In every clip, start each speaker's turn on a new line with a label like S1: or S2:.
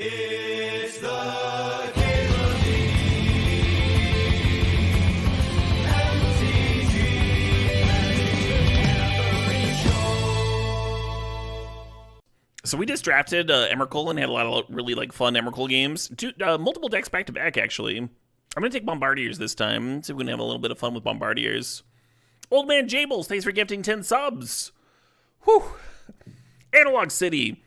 S1: It's the Caleb
S2: So we just drafted Emrakul and had a lot of really fun Emrakul games. Multiple decks back to back, actually. I'm going to take Bombardiers this time. See if we can have a little bit of fun with Bombardiers. Old Man Jables, thanks for gifting 10 subs. Whew. Analog City,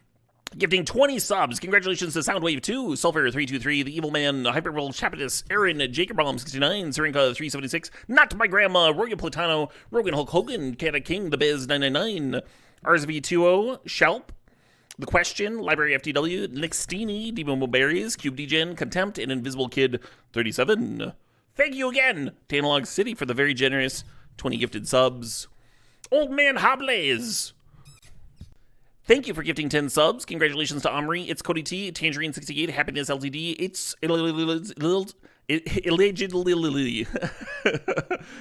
S2: gifting 20 subs. Congratulations to Soundwave2, Sulfur323, The Evil Man, Hyperworld Chapitus, Aaron, Jacorbomb69, Syrinka376, Not My Grandma, Royal Platano, Rogan Hulk Hogan, Cata King, The Biz 999, RSV20, Shelp, The Question, Library FTW, Nixtini, Demon Berries, Cube Degen, Contempt, and Invisible Kid 37. Thank you again to Analog City for the very generous 20 gifted subs. Old Man Hoblaze, thank you for gifting 10 subs. Congratulations to Omri, It's Cody T, Tangerine68, Happiness LTD, It's Illegibly,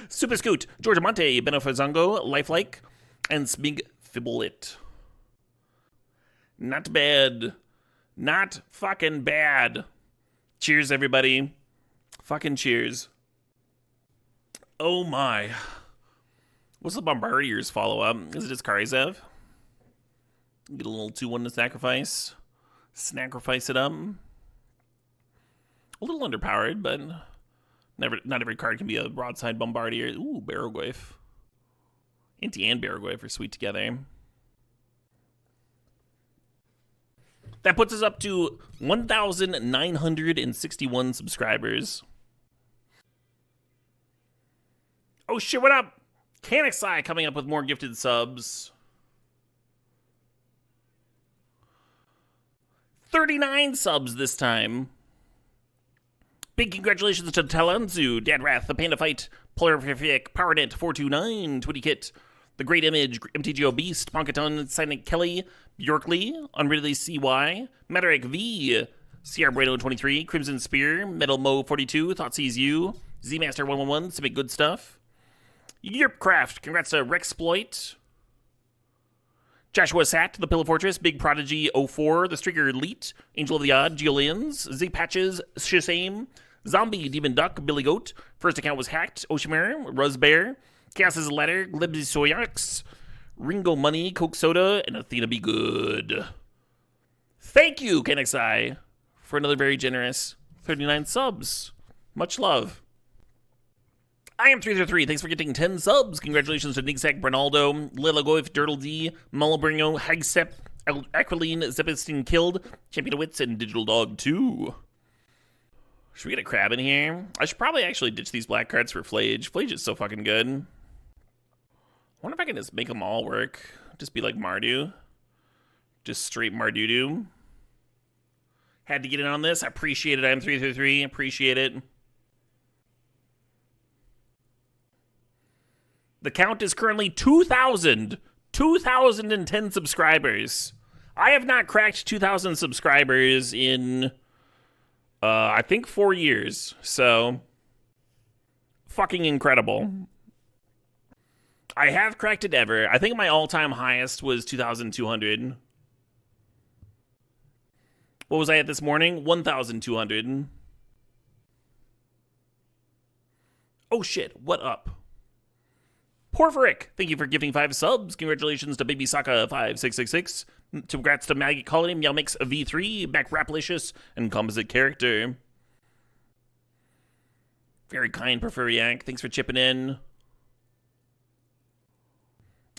S2: Super Scoot, Georgia Monte, Benefazongo, Lifelike, and Smig Fiblet. Not bad. Not fucking bad. Cheers, everybody. Fucking cheers. Oh my. What's the Bombardiers follow-up? Is it just Karizev? Get a little 2-1 to sacrifice. Sacrifice it up. A little underpowered, but not every card can be a broadside Bombardier. Ooh, Barrowgoyf. Inti and Barrowgoyf are sweet together. That puts us up to 1,961 subscribers. Oh shit, what up? Canixai coming up with more gifted subs. 39 subs this time. Big congratulations to Talanzu, Dadrath, The Panda Fight, Polarific, PowerNet 429, Twitty Kit, The Great Image, MTGO Beast, Ponkaton, Silent Kelly, Bjorkley, Unreadily CY, Mataric V, CR Bueno 23, Crimson Spear, Metal Mo 42, Thoughtseize U, Z-Master 111, Civic Good Stuff, Yerpcraft, congrats to Rexploit, Joshua Sat, The Pillow Fortress, Big Prodigy 04, The Streaker Elite, Angel of the Odd, Geolians, Z-Patches, Shazam, Zombie, Demon Duck, Billy Goat, First Account Was Hacked, Oshimare, Ruzbear, Chaos's Letter, Glibsy Soyax, Ringo Money, Coke Soda, and Athena Be Good. Thank you, Kenexai, for another very generous 39 subs. Much love. I am 333. Thanks for getting 10 subs. Congratulations to Nigsack Bernaldo, Lilagoif, Dirtle D, Malabrino, Hagsep, Aquiline, Zepestin Killed, Champion of Wits, and Digital Dog 2. Should we get a crab in here? I should probably actually ditch these black cards for Phlage. Phlage is so fucking good. I wonder if I can just make them all work. Just be like Mardu. Just straight Mardudu. Had to get in on this. I appreciate it. I am 333. Appreciate it. The count is currently 2,000. 2,010 subscribers. I have not cracked 2,000 subscribers in, I think 4 years. So, fucking incredible. I have cracked it ever. I think my all-time highest was 2,200. What was I at this morning? 1,200. Oh shit, what up? Porphyric, thank you for giving 5 subs. Congratulations to Baby Saka 5666. Congrats to Maggie Colony, Meowmix V3, Back Raplicious, and Composite Character. Very kind, Porphyriac. Thanks for chipping in.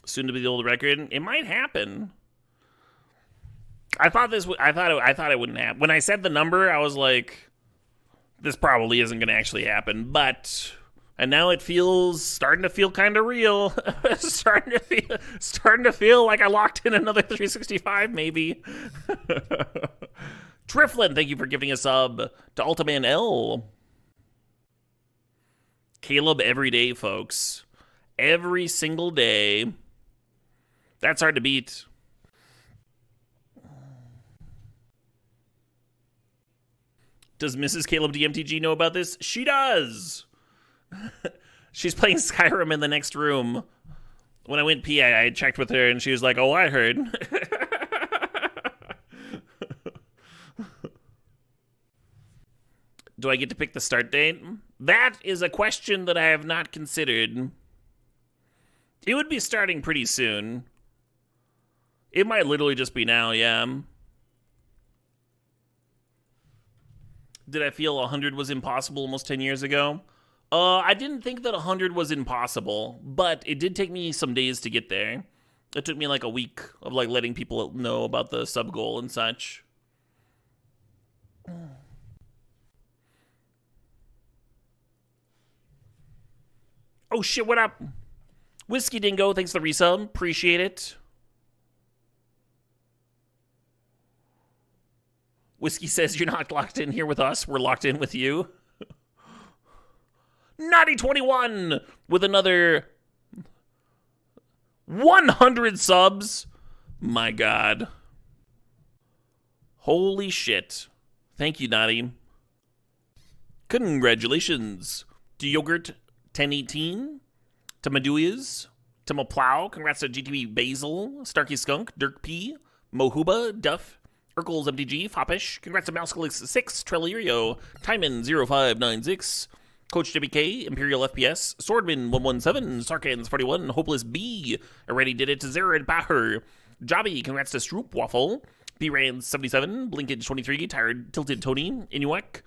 S2: Soon to be the old record. It might happen. I thought it wouldn't happen. When I said the number, I was like, this probably isn't going to actually happen. And now it starting to feel kind of real. starting to feel like I locked in another 365, maybe. Triflin, thank you for giving a sub. To Ultiman L. Caleb every day, folks. Every single day. That's hard to beat. Does Mrs. Caleb DMTG know about this? She does. She's playing Skyrim in the next room. When I went pee, I checked with her, and she was like, "Oh, I heard." Do I get to pick the start date? That is a question that I have not considered. It would be starting pretty soon. It might literally just be now, yeah. Did I feel 100 was impossible almost 10 years ago? I didn't think that 100 was impossible, but it did take me some days to get there. It took me like a week of like letting people know about the sub goal and such. Oh shit, what up? Whiskey Dingo, thanks for the resub. Appreciate it. Whiskey says you're not locked in here with us. We're locked in with you. Naughty21 with another 100 subs. My God. Holy shit. Thank you, Naughty. Congratulations to Yogurt 1018, to Maduyas, to Maplow. Congrats to GTB Basil, Starkey Skunk, Dirk P, Mohuba, Duff, Urkel's MTG, Foppish. Congrats to Mousecalix6, Trelirio, Timon0596, Coach WK, Imperial FPS, Swordman117, Sarkans41, Hopeless B, already did it to Zerid Baher, Jobby, congrats to Stroop Waffle, B-Rand77, Blinkage23, Tired Tilted Tony, Inuek,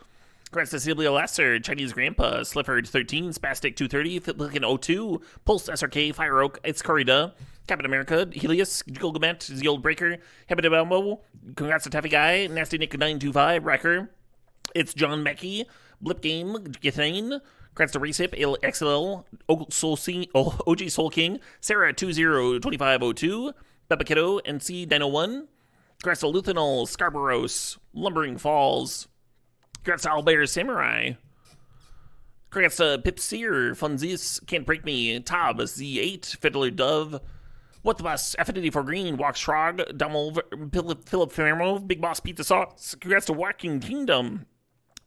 S2: congrats to Sylvia Lasser, Chinese Grandpa, Slifford13, Spastic230, Fitlican02, Pulse SRK, Fire Oak, It's Corrida, Captain America, Helios, Gilgamet, Zeold Breaker, Hebedabelmo, congrats to Taffy Guy, Nasty Nick 925, Wrecker, It's John Mackey, Blip Game, Githane, congrats to Recip, XLL, OG Soul King, Sarah 202502, Beppa Kiddo, NC Dino 1, congrats to Luthanol, Scarboroughs, Lumbering Falls, congrats to Albert Samurai, congrats to Pip Sear, Funzis, Can't Break Me, Tab, Z8, Fiddler Dove, What the Bus, Affinity for Green, Walk Shrog, Dummel, Philip Fermo, Big Boss Pizza Sauce, congrats to Walking Kingdom,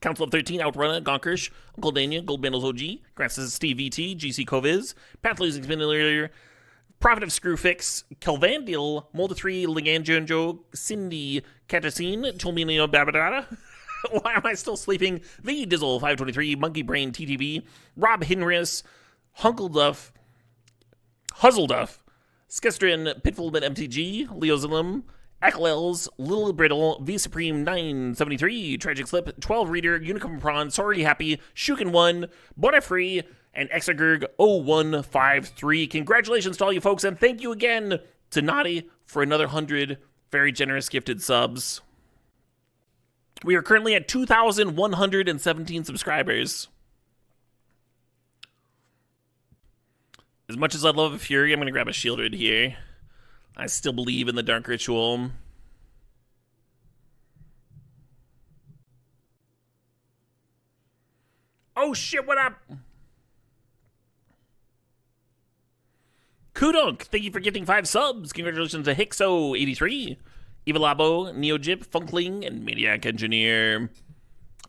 S2: Council of 13, Outrunner, Gonkers, Uncle Dania, Gold Bundles OG, congrats to Steve VT, GC Coviz, Path Losing Spinner, Prophet of Screwfix, Kelvandil, Molda3, Liganjanjo, Cindy, Catacine, Tolmino Babadada. Why am I still sleeping? V Dizzle 523, Monkey Brain TTV, Rob Hinris, Hunkleduff, Huzzleduff, Skestrin, Pitfallman MTG, Leozilim, Aklels, Little Brittle, V Supreme 973, Tragic Slip, 12 Reader, Unicum Prawn, Sorry Happy, Shukin 1, Bonafree, and Exagurg 0153. Congratulations to all you folks, and thank you again to Naughty for another 100 very generous gifted subs. We are currently at 2,117 subscribers. As much as I love a Fury, I'm going to grab a Shieldred here. I still believe in the Dark Ritual. Oh shit, what up? Kudunk, thank you for gifting 5 subs. Congratulations to Hixo83, Evilabo, Neojip, Funkling, and Maniac Engineer.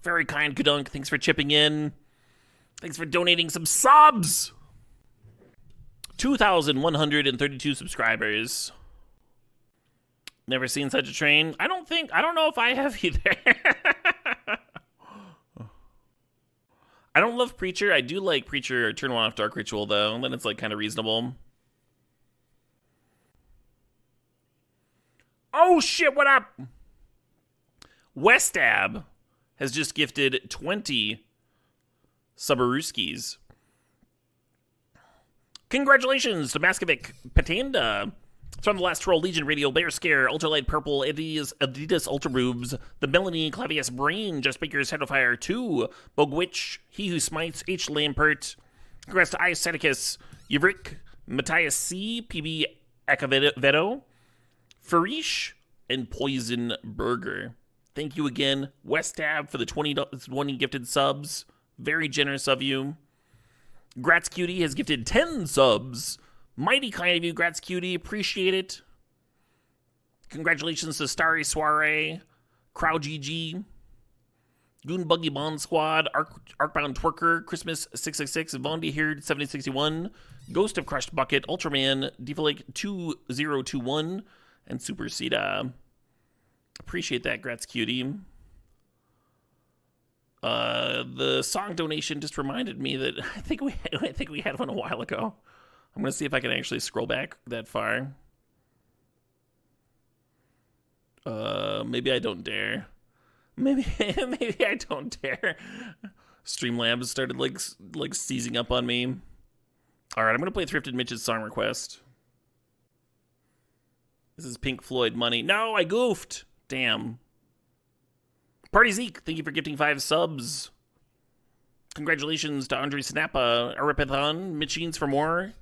S2: Very kind, Kudunk. Thanks for chipping in. Thanks for donating some subs. 2,132 subscribers. Never seen such a train. I don't know if I have either. I don't love Preacher. I do like Preacher Turn 1 off Dark Ritual, though. Then it's like kind of reasonable. Oh shit, what up? Westab has just gifted 20 Subaruskis. Congratulations to Maskovic Patanda. From the Last Troll, Legion Radio, Bear Scare, Ultralight Purple, Adidas Ultra Boobs, the Melanie Clavius Brain, Just Baker's Head of Fire 2, Bogwitch, He Who Smites, H. Lampert, congrats to Iaceticus, Yvrick, Matthias C, PB Akavedo, Farish, and Poison Burger. Thank you again, Westab, for the 20 gifted subs. Very generous of you. Gratz Cutie has gifted 10 subs. Mighty kind of you, Gratz Cutie. Appreciate it. Congratulations to Starry Soiree, Crow GG, Goon Buggy Bond Squad, Arcbound Twerker, Christmas 666, Vondi Heard 7061, Ghost of Crushed Bucket, Ultraman, Deflake 2021, and Super Sita. Appreciate that, Gratz Cutie. The song donation just reminded me that I think we had one a while ago. I'm gonna see if I can actually scroll back that far. Maybe I don't dare. Maybe I don't dare. Streamlabs started like seizing up on me. All right, I'm gonna play Thrifted Mitch's song request. This is Pink Floyd Money. No, I goofed. Damn. Party Zeke, thank you for gifting 5 subs. Congratulations to Andre Snappa, Aripithon, Machines for More,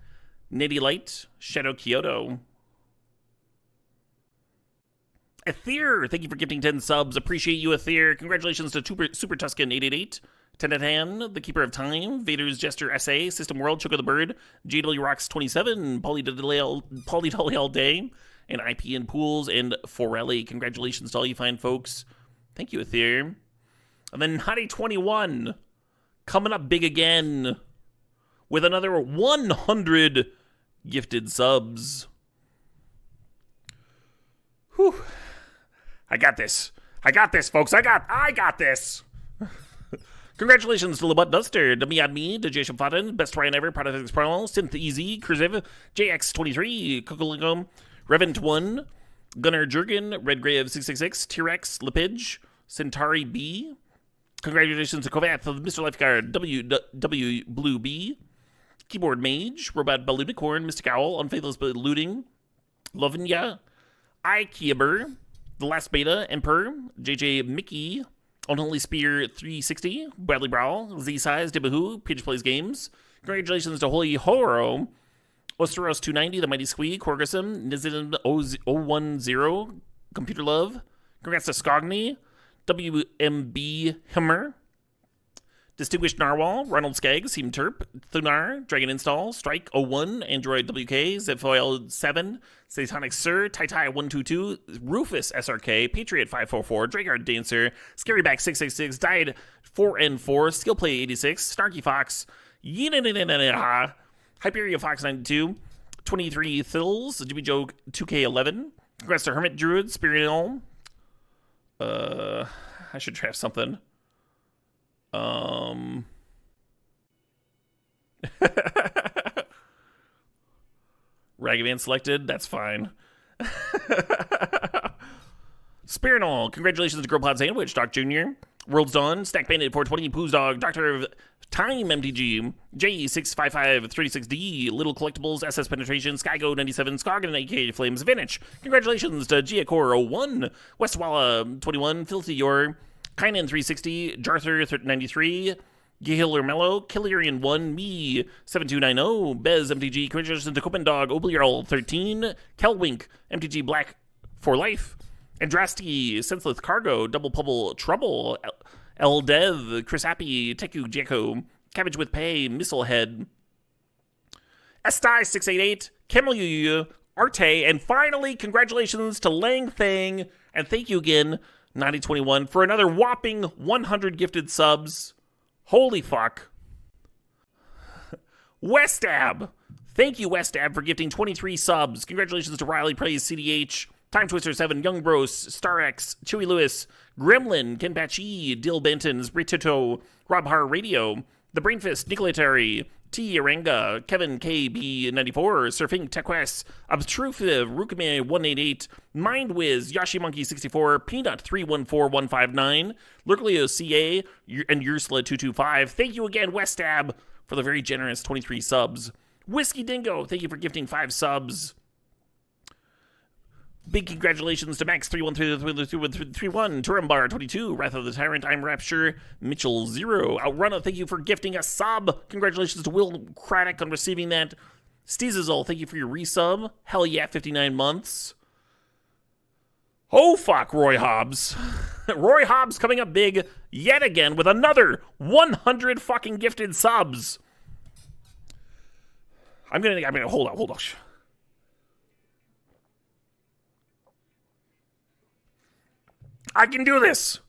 S2: Nitty Light, Shadow Kyoto. Aether, thank you for gifting 10 subs. Appreciate you, Aether. Congratulations to Super Tuscan 888, Tenatan, The Keeper of Time, Vader's Jester SA, System World, Choco the Bird, JW Rocks 27, Pauly Dolly All Day, and IP and Pools, and Forelli. Congratulations to all you fine folks. Thank you, Aether. And then Naughty 21 coming up big again with another 100 gifted subs. Whew. I got this, folks. I got this. Congratulations to Lebut Duster, to Me on Me, to Jason Fountain, Best Ryan Ever, Product X Primal, Synth Easy, Cursive, JX23, Cocolicum, Revent1, Gunnar Jurgen, Red Grave 666, T-Rex, Lipage, Centauri B. Congratulations to Kovath, Mr. Lifeguard, W Blue B, Keyboard Mage, Robot Balunicorn, Mystic Owl, Unfaithless Looting, Lovinya, Ikebur, The Last Beta, Emperor, JJ Mickey, Unholy Spear 360, Bradley Browl, Z-Size, Dibahoo, Peach Plays Games. Congratulations to Holy Horo, Osteros 290, The Mighty Squee, Korgasm, Nizin 010, Computer Love. Congrats to Scogny, WMB Himmer, Distinguished Narwhal, Ronald Skaggs, Seam Terp, Thunar, Dragon Install, Strike 01, Android WK, Zephoil 7, Satanic Sir, Tai 122, Rufus SRK, Patriot 544, Dragard Dancer, Scaryback 666, Died 4N4, Skillplay 86, Snarky Fox, Yinaninaha, Hyperia Fox 92, 23 Thills, Jimmy Joe 2K11, congrats to Hermit Druid, Spirital. I should try something. Ragavan selected, that's fine. Spirinol, congratulations to Girl Pod Sandwich, Doc Jr., World's Dawn, Stack Bandit 420, Pooh's Dog, Doctor of Time MTG, J65536D, Little Collectibles, SS Penetration, Skygo 97, Scoggin, AK Flames, Vintage. Congratulations to Giacor 01, Westwalla 21, Filthy Yor, Kynan 360, Jarther 93, Gihiller Mellow, Killerian 1, Me 7290, Bez MTG, congratulations to Copen Dog, Obliarl 13, Kelwink, MTG Black for Life, Andrasty, Senseless Cargo, Double Pubble Trouble, Eldev, Chris Appy, Teku Jacko, Cabbage with Pay, Missilehead, Estai 688, Kemelu, Arte, and finally, congratulations to Lang Thang, and thank you again, 9021, for another whopping 100 gifted subs. Holy fuck. Westab! Thank you, Westab, for gifting 23 subs. Congratulations to Riley Praise, CDH, Time Twister 7, Young Bros, Star X, Chewy Lewis, Gremlin, Kenpachi, Dill Benton's, Britito, Rob Har Radio, The Brainfist, Nicolatary, T. Aranga, Kevin KB94, Surfing TechQuest, Obstructive, Rukame 188, Mindwiz, Yoshi Monkey 64, Peanut 314159, Lurkleo CA, and Ursula 225. Thank you again, Westab, for the very generous 23 subs. Whiskey Dingo, thank you for gifting 5 subs. Big congratulations to Max 31331, Turambar 22, Wrath of the Tyrant, I'm Rapture, Mitchell 0, Outrunner, thank you for gifting a sub. Congratulations to Will Craddock on receiving that. Steezazol, thank you for your resub. Hell yeah, 59 months. Oh fuck, Roy Hobbs. Roy Hobbs coming up big yet again with another 100 fucking gifted subs. I'm gonna hold on. I can do this.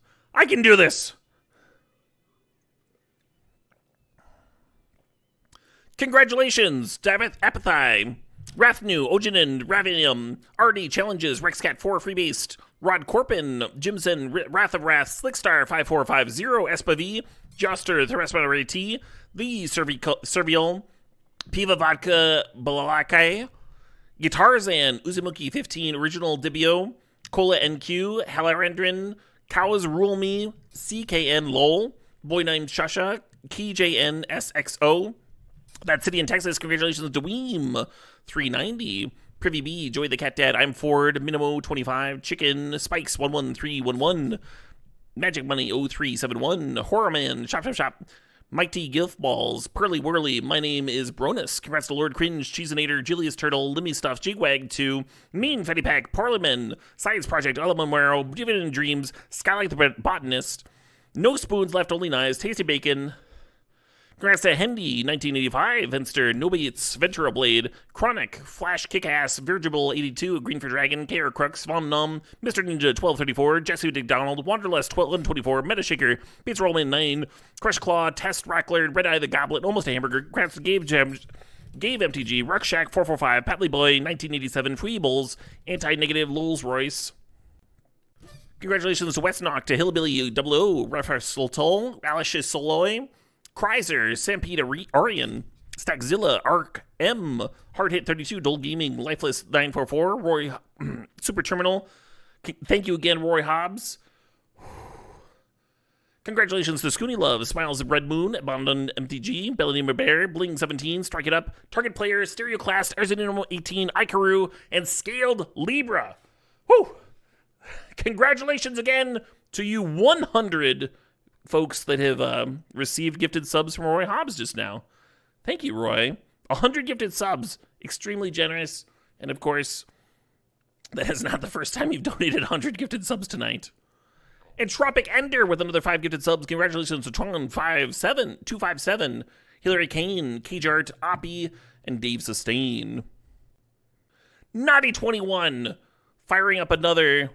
S2: Congratulations to Apathy, Rathnu, Ojinin, Ravinium, RD Challenges, Rexcat 4 Freebased, Rod Corpin, Jimson, Wrath of Wrath, Slickstar 5450, Espav, Joster, Therespanory T, The Servial, Piva Vodka Balalakai, Guitarzan, Uzimuki 15, Original Dibio, Cola NQ, Halarendrin, Cows Rule Me, CKN LOL, Boy Named Shasha, KJN SXO, That City in Texas, congratulations, Dweem 390, Privy B, Joy the Cat Dad, I'm Ford, Minimo 25, Chicken, Spikes 11311, Magic Money 0371, Horrorman, Shop, Mighty Gilf Balls, Pearly Whirly, My Name is Bronus, congrats to Lord Cringe, Cheeseinator, Julius Turtle, Limmy Stuff, Jigwag 2, Mean Fetty Pack, Parliament, Science Project, Alamamaro, Dividend Dreams, Skylight the Botanist, No Spoons Left, Only Knives, Tasty Bacon, congrats to Hendy, 1985, Venster, Nobates, Ventura Blade, Chronic, Flash Kickass, Virgible 82, Green for Dragon, KR Crux, Vom Num, Mr. Ninja 1234, Jesse McDonald, Wanderlust 1224, Metashaker, Beats Rollman 9, Crush Claw, Test Rockler, Red Eye the Goblet, Almost a Hamburger, congrats to Gave MTG, Ruckshack 445, Patley Boy 1987, Freebles, Anti-Negative, Lowell's Royce. Congratulations to Westnock, to Hillbilly 00, Refarslotul, Alicious Soloy, Chrysler, Sampita Arian, Stackzilla, Arc M, Hard Hit 32, Dole Gaming, Lifeless 944, Roy Super Terminal. Thank you again, Roy Hobbs. Congratulations to Scooney Love, Smiles of Red Moon, Abandon MTG, Belladima Bear, Bling 17, Strike It Up, Target Player, Stereoclast, Arzanino 18, Ikaru, and Scaled Libra. Whew! Congratulations again to you 100 folks that have received gifted subs from Roy Hobbs just now. Thank you, Roy. 100 gifted subs. Extremely generous. And of course, that is not the first time you've donated 100 gifted subs tonight. And Tropic Ender with another 5 gifted subs. Congratulations to Tron257, Hillary Kane, Cajart, Oppie, and Dave Sustain. Naughty21 firing up another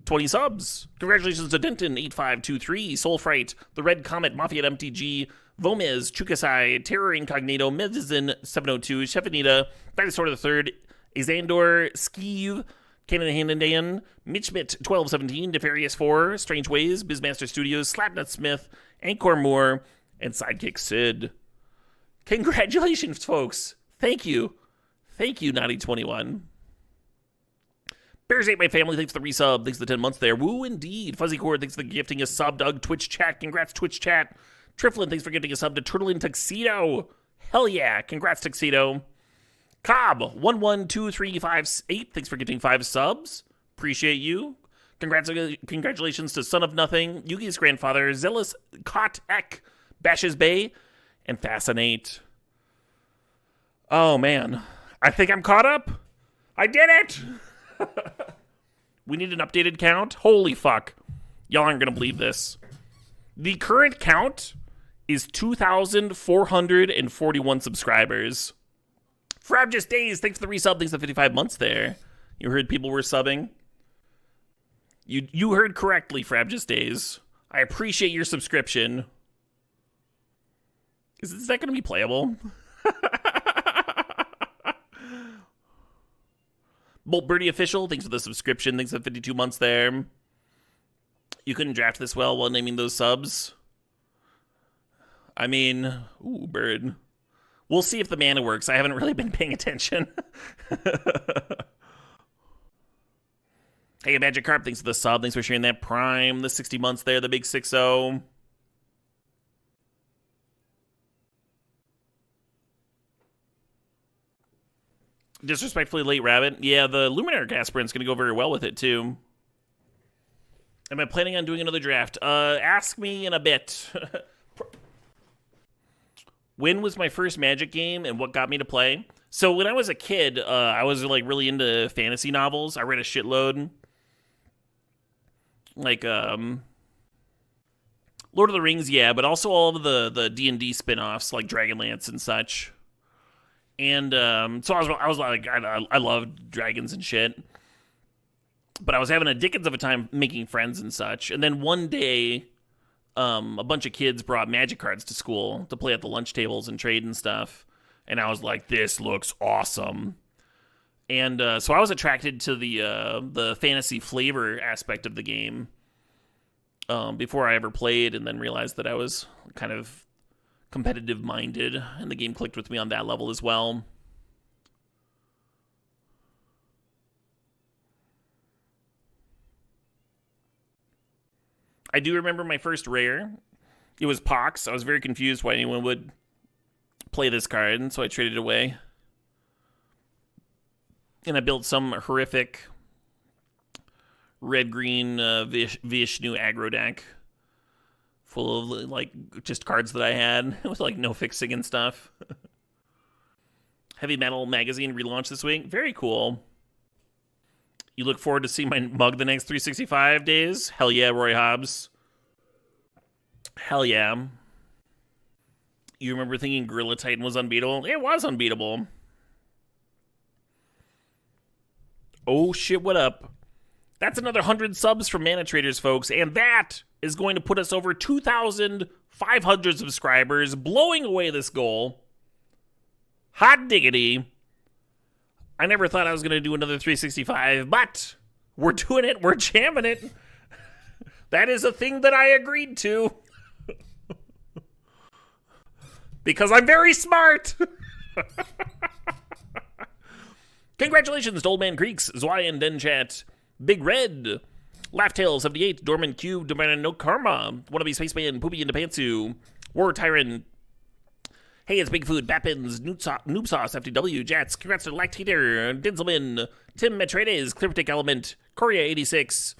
S2: 20 subs. Congratulations to Denton 8523, Soulfright, The Red Comet, Mafia at MTG, Vomez, Chukasai, Terror Incognito, Medicine 702, Chefanita, Dinosaur the Third, Azandor, Skeeve, Cannon Handan, Mitchmit 1217, Defarious 4, Strange Ways, Bizmaster Studios, Slapnut Smith, Anchor Moore, and Sidekick Sid. Congratulations, folks. Thank you. Thank you, Naughty21. Bears Ate My Family, thanks for the resub. Thanks for the 10 months there. Woo, indeed. Fuzzy Cord, thanks for the gifting a sub. Doug, Twitch Chat. Congrats, Twitch Chat. Triflin, thanks for gifting a sub to Turtle in Tuxedo. Hell yeah. Congrats, Tuxedo. Cobb, 112358, thanks for gifting 5 subs. Appreciate you. Congratulations to Son of Nothing, Yugi's grandfather, Zealous Cot Ek, Bashes Bay, and Fascinate. Oh, man. I think I'm caught up. I did it! We need an updated count? Holy fuck. Y'all aren't going to believe this. The current count is 2,441 subscribers. Frabjous Days, thanks for the resub. Thanks for 55 months there. You heard people were subbing? You heard correctly, Frabjous Days. I appreciate your subscription. Is that going to be playable? Bolt Birdie Official, thanks for the subscription. Thanks for 52 months there. You couldn't draft this well while naming those subs. I mean, ooh, bird. We'll see if the mana works. I haven't really been paying attention. Hey, Magic Carp, thanks for the sub. Thanks for sharing that Prime, the 60 months there, the big 6-0. Disrespectfully Late Rabbit. Yeah, the Luminary Aspirant's going to go very well with it, too. Am I planning on doing another draft? Ask me in a bit. When was my first Magic game and what got me to play? So when I was a kid, I was like really into fantasy novels. I read a shitload. Like, Lord of the Rings, yeah, but also all of the D&D spin-offs, like Dragonlance and such. And so I was like, I love dragons and shit. But I was having a dickens of a time making friends and such. And then one day, a bunch of kids brought Magic cards to school to play at the lunch tables and trade and stuff. and I was like, this looks awesome. And so I was attracted to the fantasy flavor aspect of the game before I ever played, and then realized that I was kind of competitive minded, and the game clicked with me on that level as well. I do remember my first rare. It was Pox. I was very confused why anyone would play this card, and so I traded it away. And I built some horrific red-green Vishnu aggro deck full of, like, just cards that I had with, like, no fixing and stuff. Heavy Metal Magazine relaunched this week. Very cool. You look forward to seeing my mug the next 365 days? Hell yeah, Roy Hobbs. Hell yeah. You remember thinking Gorilla Titan was unbeatable? It was unbeatable. Oh shit, what up? That's another 100 subs from Mana Traders, folks, and that is going to put us over 2,500 subscribers, blowing away this goal. Hot diggity. I never thought I was going to do another 365, but we're doing it. We're jamming it. That is a thing that I agreed to. Because I'm very smart. Congratulations to Old Man Creeks, Zwyan Denchat, Big Red, Laughtail 78, Dormant Cube, Domana No Karma, Wannabe Spaceman, Poopy into Pantsu, War Tyrant. Hey, it's Big Food, Bappins, Noob Sauce, FTW, Jats, congrats to Lactator, Dinselman, Tim Metredes, Cryptic Element, Korea 86,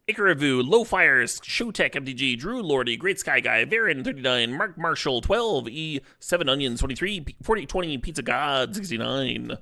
S2: Ikaravu, Low Fires, Showtech MTG, Drew Lordy, Great Sky Guy, Varen 39, Mark Marshall 12, E7 Onions 23, 4020 Pizza God 69,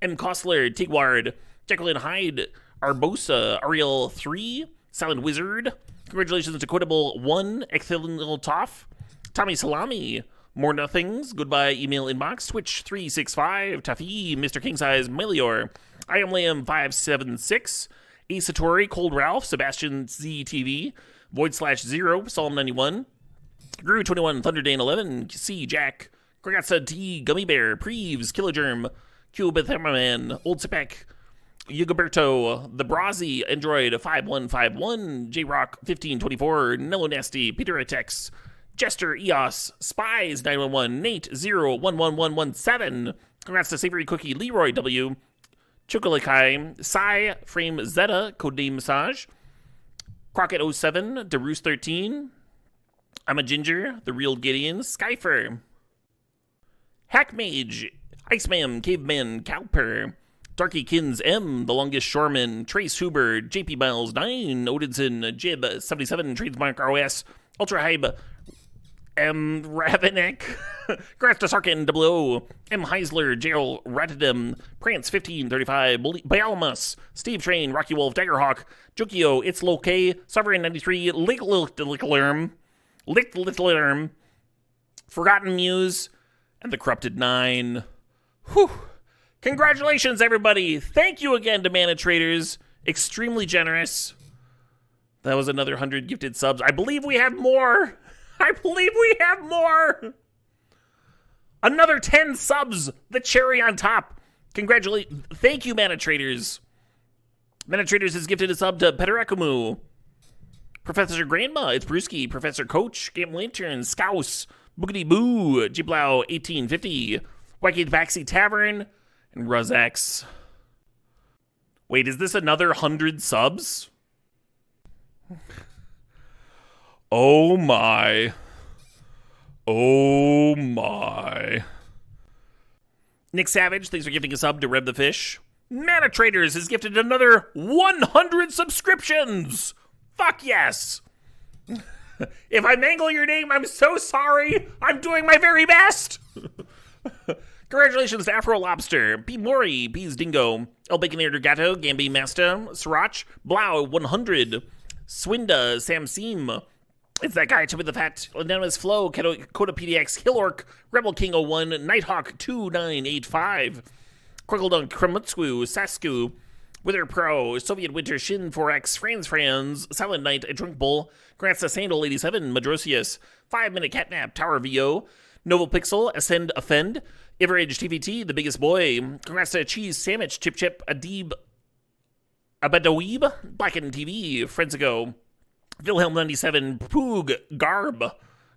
S2: M Costler, Tigward, Jacqueline Hyde, Arbosa, Ariel 3, Silent Wizard, congratulations to Quotable 1, Ecthilil Toff, Tommy Salami, More Nothings, Goodbye Email Inbox, Twitch 365, Taffy, Mr. King Size, Melior, I Am Lamb 576, A Satori, Cold Ralph, Sebastian ZTV, Void/0, Psalm 91, Guru 21, Thunderdane 11, C Jack, Gregatsa T, Gummy Bear, Preeves, Kilogerm, Cubithermaman, Old Sipek, Yugoberto, The Brazzy, Android 5151, J Rock 1524, Nello Nasty, Peter Atex, Jester Eos, Spies 911, Nate 011117, congrats to Savory Cookie, Leroy W, Chokolikai, Psy, Frame Zeta, Codename Massage, Crockett 07, DeRoos 13, I'm a Ginger, The Real Gideon, Skyfer, Hackmage, Iceman, Caveman, Calper, Darky Kins M, The Longest Shoreman, Trace Huber, JP Miles 9, Odinson, Jib 77, Trademark ROS, Ultra Hybe, M. Ravenek, Graf to Sarkin, O, M. Heisler, Gerald Ratadem, Prance 1535, Bialmus, Steve Train, Rocky Wolf, Daggerhawk, Jukio, It's Loke, Sovereign 93, Licklerm, Forgotten Muse, and the Corrupted 9. Whew. Congratulations, everybody. Thank you again to Mana Traders. Extremely generous. That was another 100 gifted subs. I believe we have more. Another 10 subs. The cherry on top. Thank you, Mana Traders. Mana Traders has gifted a sub to Peterakamu, Professor Grandma, It's Brewski, Professor Coach, Game Lantern, Scouse, Boogity Boo, Jiblau 1850, Wacky Baxi Tavern, and Ruzex. Wait, is this another 100 subs? Oh my. Oh my. Nick Savage, thanks for gifting a sub to Reb the Fish. Mana Traders has gifted another 100 subscriptions. Fuck yes. If I mangle your name, I'm so sorry. I'm doing my very best. Congratulations to Afro Lobster, P. Mori, P's Dingo, El Baconator Gato, Gambi Master, Sriracha, Blau 100, Swinda, Sam Seam, It's That Guy, Chubby the Fat, Anonymous Flow, Coda PDX, Hillork, Rebel King 01, Nighthawk 2985, Quirkledunk, Kramutsku, Sasku, Wither Pro, Soviet Winter, Shin 4X, Franz, Silent Night, A Drunk Bull, Grants to Sandal 87, Madrosius, 5 Minute Catnap, Tower VO, Novel Pixel, Ascend, Offend, Everage TVT, The Biggest Boy, congrats to Cheese Sandwich, Chip Chip, Adib, Abadoweeb, Blackened TV, Frenzigo, Wilhelm 97, Poog, Garb,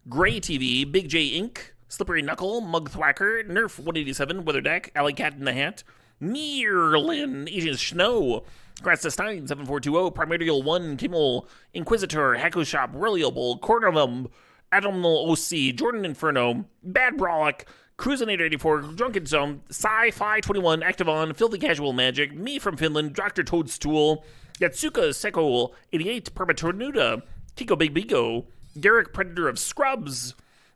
S2: Gray TV, Big J Inc., Slippery Knuckle, Mug Thwacker, Nerf 187, Weatherdeck, Alley Cat in the Hat, Merlin, Asian Snow, congrats to Stein 7420, Primordial 1, Kimmel, Inquisitor, Hacko Shop, Reliable, Cornelum, Admiral OC, Jordan Inferno, Bad Brawlic, Cruisinator 84, Drunken Zone, Sci-Fi 21, Activon, Filthy Casual Magic, Me from Finland, Dr. Toadstool, Yatsuka Seko 88, Permatornuda, Kiko Big Bigo, Garrick Predator of Scrubs,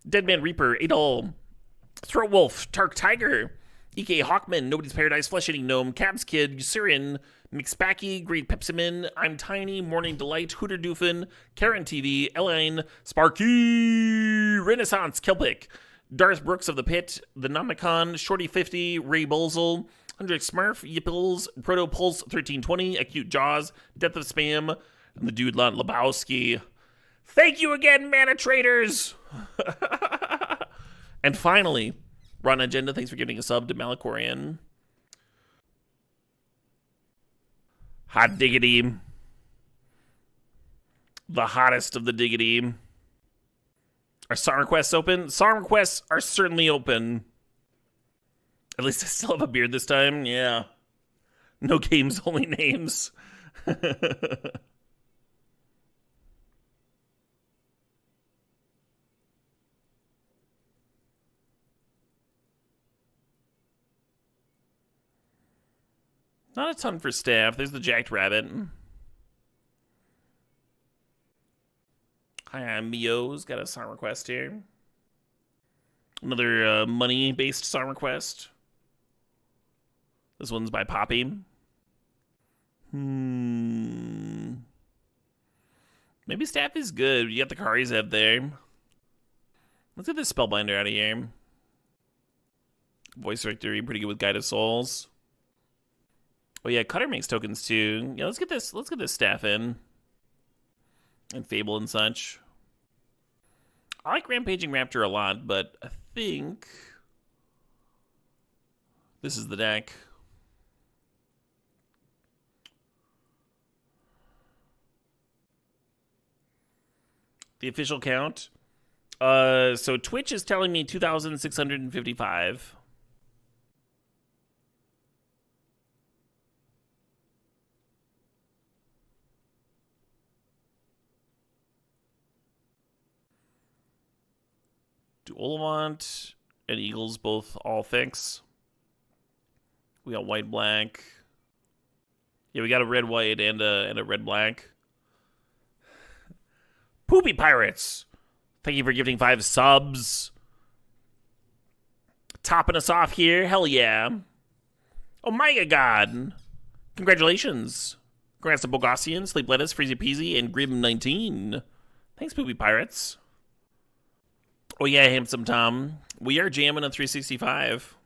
S2: Deadman Reaper, Adol, Throat Wolf, Tark Tiger, EK Hawkman, Nobody's Paradise, Flesh Eating Gnome, Cabs Kid, Usurian, Mixpacky, Great Pepsimin, I'm Tiny, Morning Delight, Hooter Doofin, Karen TV, Elaine, Sparky, Renaissance, Kelpic, Darth Brooks of the Pit, The Nomicon, Shorty 50, Ray Bolzel, Hendrik Smurf, Yipples, Proto Pulse 1320, Acute Jaws, Death of Spam, and the Dude Lot Lebowski. Thank you again, Mana Traders! And finally, Ron Agenda, thanks for giving a sub to Malakorian. Hot diggity. The hottest of the diggity. Are song requests open? Song requests are certainly open. At least I still have a beard this time. Yeah. No games, only names. Not a ton for staff. There's the Jacked Rabbit. Hi, I'm Mio's got a song request here. Another money-based song request. This one's by Poppy. Maybe staff is good. You got the Kari's up there. Let's get this Spellbinder out of here. Voice Victory, pretty good with Guide of Souls. Oh yeah, Cutter makes tokens too. Yeah, let's get this staff in. And Fable and such. I like Rampaging Raptor a lot, but I think this is the deck. The official count. So Twitch is telling me 2,655. Do Olivant and Eagles both all fix? We got white black. Yeah, we got a red white and a red black. Poopy Pirates. Thank you for gifting 5 subs. Topping us off here. Hell yeah. Oh my god. Congratulations. Congrats to Bogossian, Sleep Lettuce, Freezy Peasy, and Grim19. Thanks, Poopy Pirates. Oh yeah, Handsome Tom. We are jamming a 365.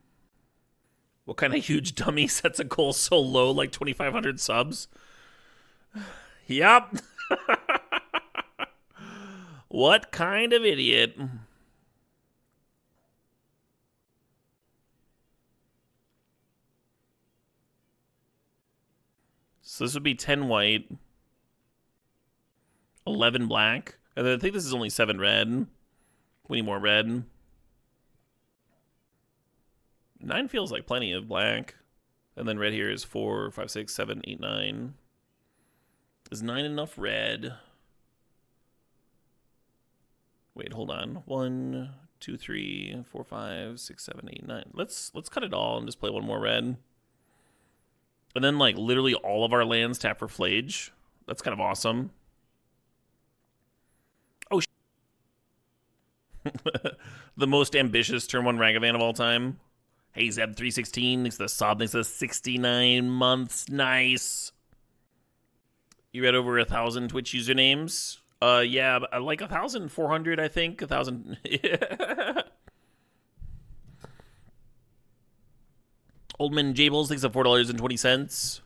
S2: What kind of huge dummy sets a goal so low, like 2,500 subs? Yup. What kind of idiot? So this would be 10 white, 11 black, and then I think this is only 7 red. We need more red. 9 feels like plenty of black. And then red here is 4, 5, 6, 7, 8, 9. Is 9 enough red? Wait, hold on. 1, 2, 3, 4, 5, 6, 7, 8, 9. Let's cut it all and just play one more red. And then like literally all of our lands tap for Phlage. That's kind of awesome. Oh, the most ambitious turn 1 Ragavan of all time. Hey, Zeb316, thanks to the sub, thanks to the 69 months. Nice. You read over 1,000 Twitch usernames? Yeah, like 1,400, I think. 1,000. Oldman Jables, thanks to $4.20.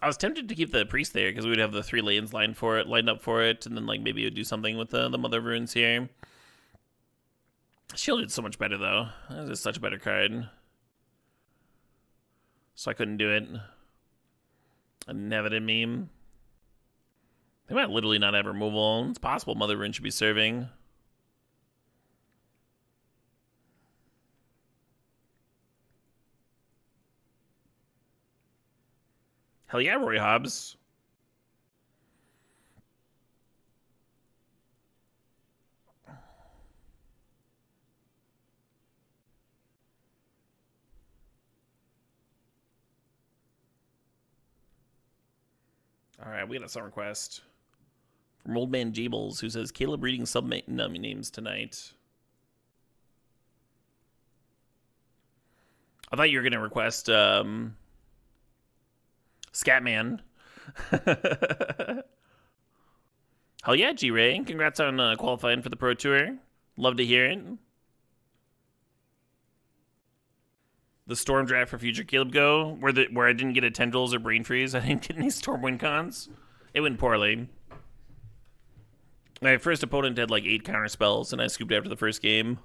S2: I was tempted to keep the priest there because we would have the 3 lanes lined up for it, and then like maybe it would do something with the Mother of Runes here. Shielded so much better though. That is such a better card. So I couldn't do it. I didn't have it in me. They might literally not have removal. It's possible Mother of Runes should be serving. Hell yeah, Roy Hobbs. All right, we got a song request from Old Man Jables, who says, Caleb reading names tonight. I thought you were going to request Scatman. Hell yeah, G-Ray. Congrats on qualifying for the Pro Tour. Love to hear it. The Storm draft for future Caleb Go, where I didn't get a Tendrils or Brain Freeze. I didn't get any Stormwind cons. It went poorly. My first opponent had like 8 counter spells, and I scooped after the first game.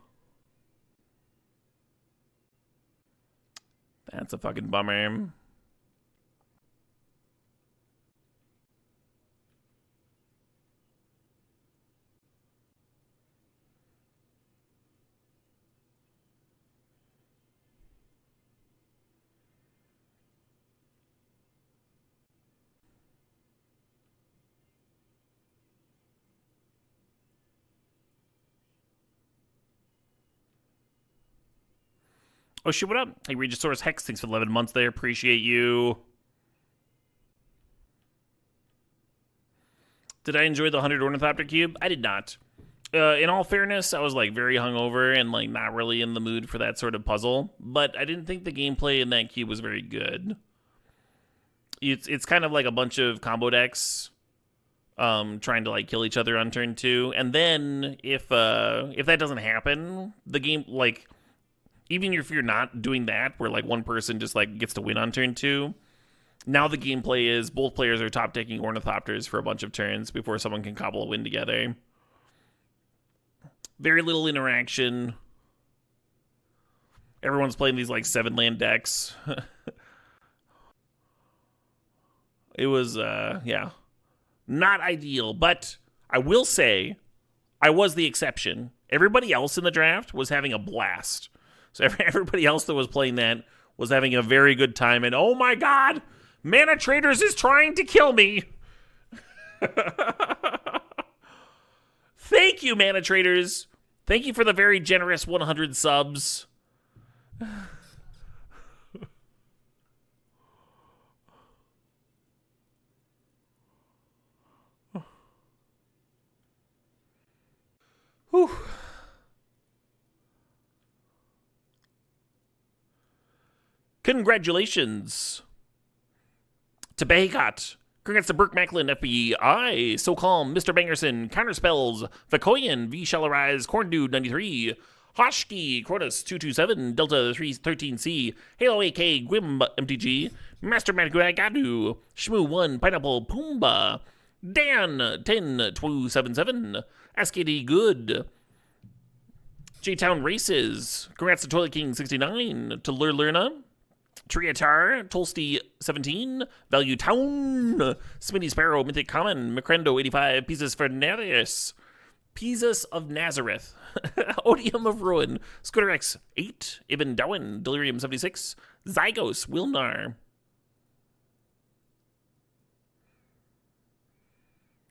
S2: That's a fucking bummer. Oh shit, what up? Hey, Regisaurus Hex, thanks for 11 months there. Appreciate you. Did I enjoy the 100 Ornithopter Cube? I did not. In all fairness, I was like very hungover and like not really in the mood for that sort of puzzle. But I didn't think the gameplay in that cube was very good. It's kind of like a bunch of combo decks trying to like kill each other on turn 2. And then if that doesn't happen, the game like... Even if you're not doing that, where like one person just like gets to win on turn 2, now the gameplay is both players are top decking Ornithopters for a bunch of turns before someone can cobble a win together. Very little interaction. Everyone's playing these like 7-land decks. It was, yeah, not ideal, but I will say I was the exception. Everybody else in the draft was having a blast. So everybody else that was playing that was having a very good time. And oh my god, Mana Traders is trying to kill me. Thank you, Mana Traders. Thank you for the very generous 100 subs. Whew. Congratulations to Baycott. Congrats to Burke Macklin, FBI, So Calm, Mr. Bangerson, Counterspells, Vakoyan, V. Shall Arise, Corn Dude 93, Hoshki, Cronus 227, Delta 313C, Halo AK, Gwim MTG, Master Magagadu, Shmoo 1, Pineapple Pumbaa, Dan 10277, SKD Good, J-Town Races, congrats to Toilet King 69, to Lurlerna, Triatar, Tolsty 17, Value Town, Smitty Sparrow, Mythic Common, Macrendo 85, Pizzas Fernandez, Pizzas of Nazareth, Odium of Ruin, Scooter X 8, Ibn Darwin, Delirium 76, Zygos, Wilnar.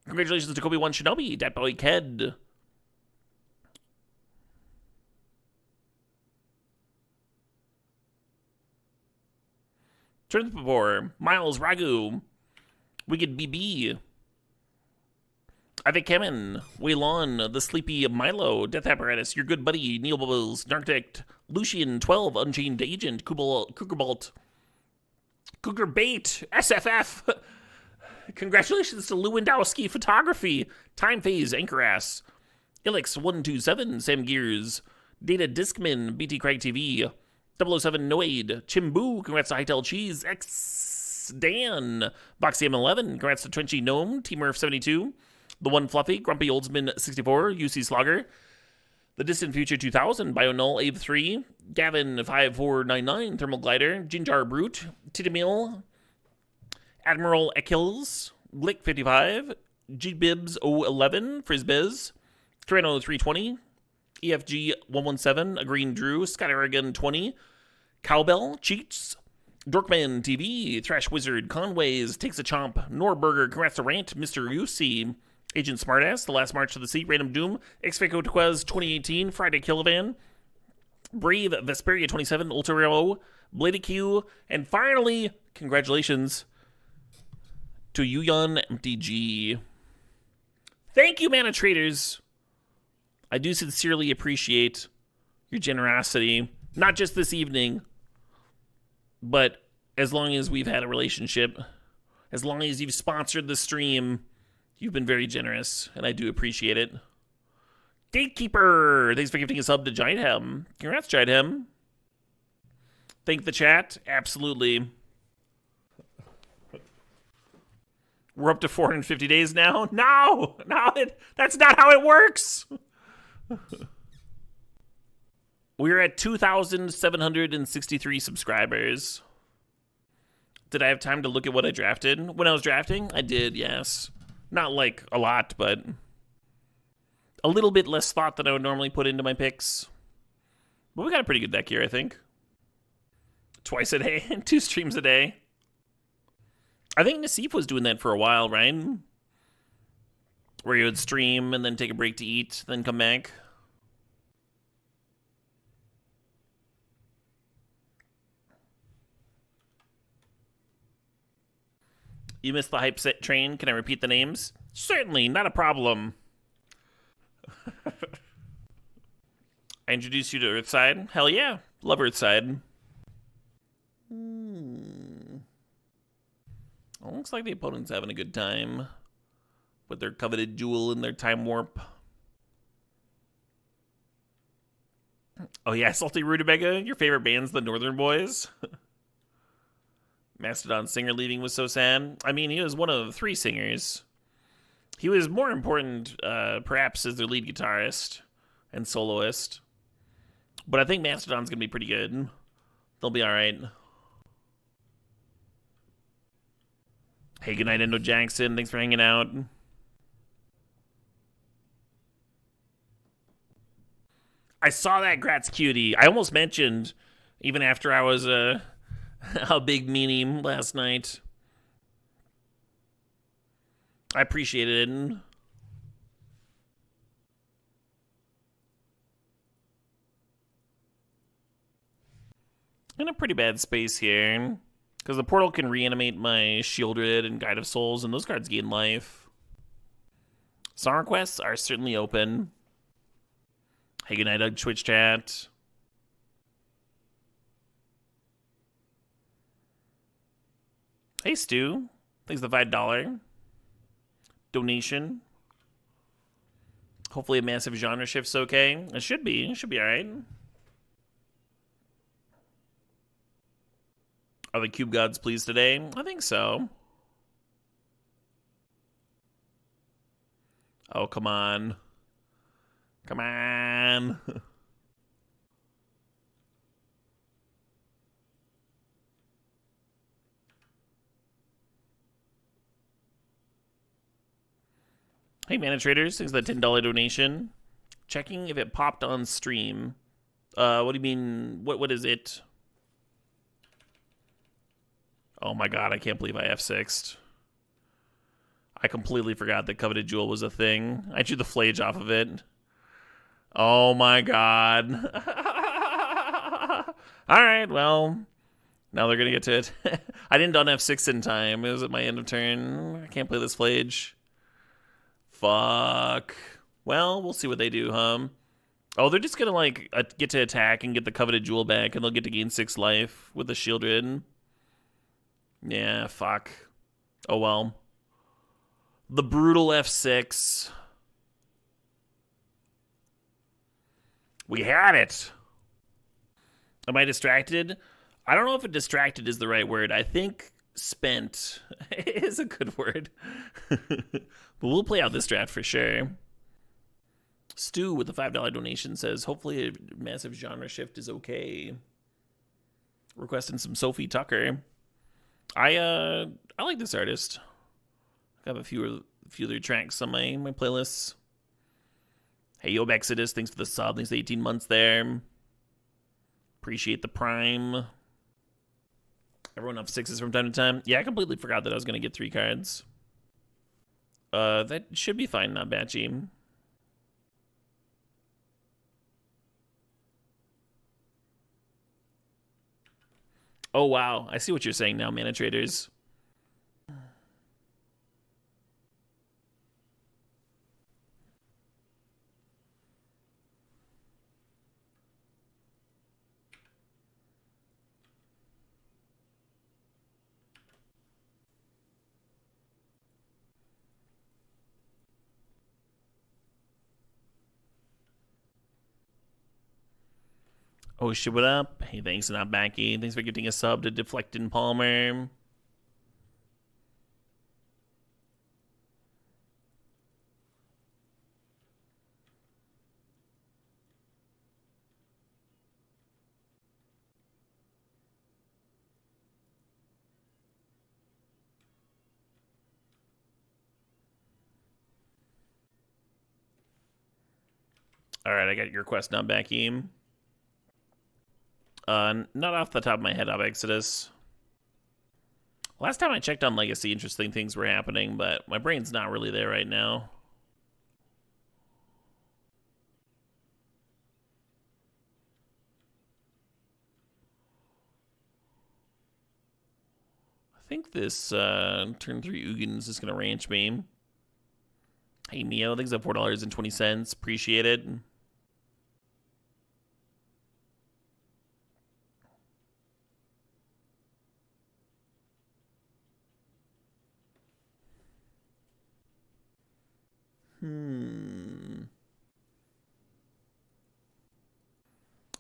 S2: Congratulations to Kobe 1 Shinobi, Dat Boy Ked. Turn the Poor, Miles Ragu, Wicked BB, Ivik Kemen, Waylon, The Sleepy Milo, Death Apparatus, Your Good Buddy, Neil Bubbles, Narctic, Lucian 12, Unchained Agent, Cougarbolt, Cougar Bait, SFF. Congratulations to Lewandowski Photography, Time Phase, Anchorass, Ilix 127, Sam Gears, Data Discman, BT Craig TV, 007 Noade, Chimbu, congrats to Hightail Cheese, Thanks, Dan. Boxy M11. Congrats to Trenchy Gnome. Team Earth 72. The One Fluffy. Grumpy Oldsman 64. UC Slogger. The Distant Future 2000. BioNull Abe 3. Gavin 5499. Thermal Glider. Ginjar Brute. Titamil. Admiral Achilles. Glick 55. Gbibs 011. Frisbiz. Tyranno 320. EFG 117. A Green Drew. Scott Aragon 20. Cowbell. Cheats. Dorkman TV. Thrash Wizard. Conways. Takes a Chomp. Norburger. Congrats to Rant. Mr. UC. Agent Smartass. The Last March to the Sea. Random Doom. Exfaco Tequez 2018. Friday Killavan. Brave Vesperia 27. Ultero. Blady Q. And finally, congratulations to Yuyan MTG. Thank you, Mana Traders. I do sincerely appreciate your generosity. Not just this evening, but as long as we've had a relationship, as long as you've sponsored the stream, you've been very generous, and I do appreciate it. Gatekeeper, thanks for gifting a sub to Giant Hem. Congrats, Giant Hem. Thank the chat. Absolutely. We're up to 450 days now. No, that's not how it works. We're at 2,763 subscribers. Did I have time to look at what I drafted? When I was drafting, I did, yes. Not like a lot, but a little bit less thought than I would normally put into my picks. But we got a pretty good deck here, I think. Twice a day, 2 streams a day. I think Nassif was doing that for a while, right? Where you would stream and then take a break to eat, then come back. You missed the hype set train. Can I repeat the names? Certainly, not a problem. I introduced you to Earthside. Hell yeah. Love Earthside. Well, looks like the opponent's having a good time with their coveted jewel and their time warp. Oh yeah, Salty Rutabaga. Your favorite band's the Northern Boys. Mastodon singer leaving was so sad. I mean, he was one of 3 singers. He was more important, perhaps, as their lead guitarist and soloist. But I think Mastodon's going to be pretty good. They'll be alright. Hey, good night, Endo Jackson. Thanks for hanging out. I saw that Gratz Cutie. I almost mentioned, even after I was a big meanie last night. I appreciated it. In a pretty bad space here. Because the portal can reanimate my Shieldred and Guide of Souls, and those cards gain life. Song requests are certainly open. Hey, good night, Doug Twitch chat. Hey, Stu. Thanks for the $5 donation. Hopefully a massive genre shift's okay. It should be. It should be alright. Are the Cube Gods pleased today? I think so. Oh, come on. Come on. Hey, Mana Traders, thanks for the $10 donation. Checking if it popped on stream. What do you mean? What is it? Oh my god, I can't believe I F6'd. I completely forgot that Coveted Jewel was a thing. I drew the Phlage off of it. Oh my god. Alright, well, now they're gonna get to it. I didn't done F6 in time. It was at my end of turn. I can't play this Phlage. Fuck. Well, we'll see what they do, huh? Oh, they're just gonna, like, get to attack and get the Coveted Jewel back, and they'll get to gain 6 life with the Shieldred. Yeah, fuck. Oh, well. The brutal F6. We had it. Am I distracted? I don't know if distracted is the right word. I think Spent is a good word. But we'll play out this draft for sure. Stu with the $5 donation says, hopefully a massive genre shift is okay. Requesting some Sophie Tucker. I like this artist. I have a few other tracks on my playlists. Hey, Yo, Exodus, thanks for the sub. Thanks for the 18 months there. Appreciate the prime. Everyone up 6s from time to time. Yeah, I completely forgot that I was going to get 3 cards. That should be fine, not batchy. Oh, wow. I see what you're saying now, Mana Traders. Oh, shit, what up? Hey, thanks, not backy. Thanks for giving a sub to Deflectin' Palmer. All right, I got your request now, Becky. Not off the top of my head, of Exodus. Last time I checked on Legacy, interesting things were happening, but my brain's not really there right now. I think this turn 3 Ugins is going to ranch me. Hey, Mio, thanks for $4.20. Appreciate it.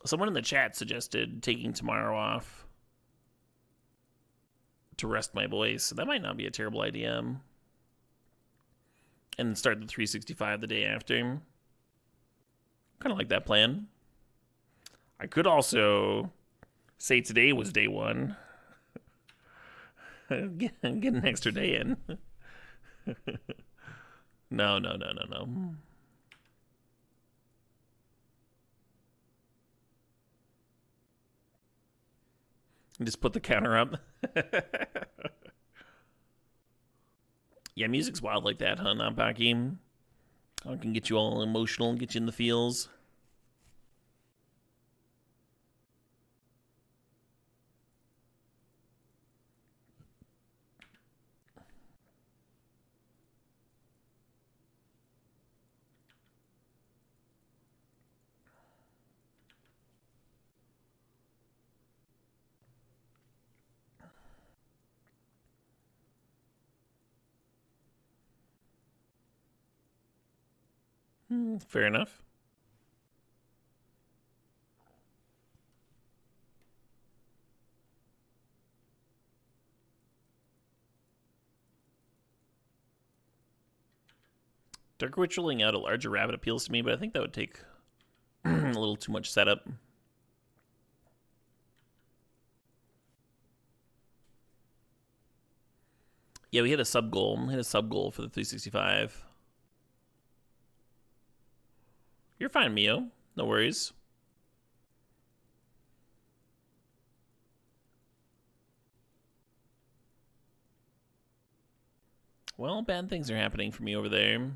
S2: Someone in the chat suggested taking tomorrow off to rest my voice. That might not be a terrible idea. And start the 365 the day after. Kind of like that plan. I could also say today was day 1. Get an extra day in. No. Just put the counter up. Yeah, music's wild like that, huh, Nampaki? I can get you all emotional and get you in the feels. Fair enough. Dark Ritualing out a larger rabbit appeals to me, but I think that would take a little too much setup. Yeah, we hit a sub goal. We hit a sub goal for the 365. You're fine, Mio. No worries. Well, bad things are happening for me over there.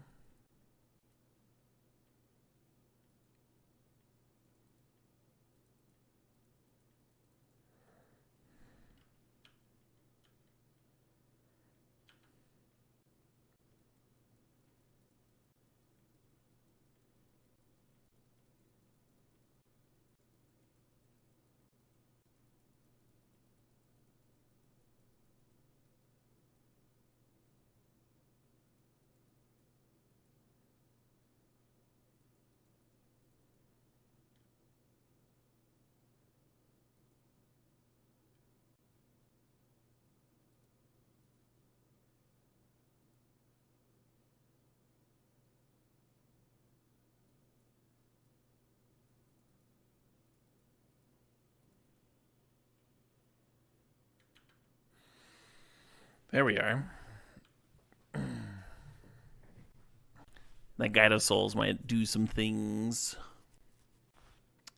S2: There we are. That Guide of Souls might do some things.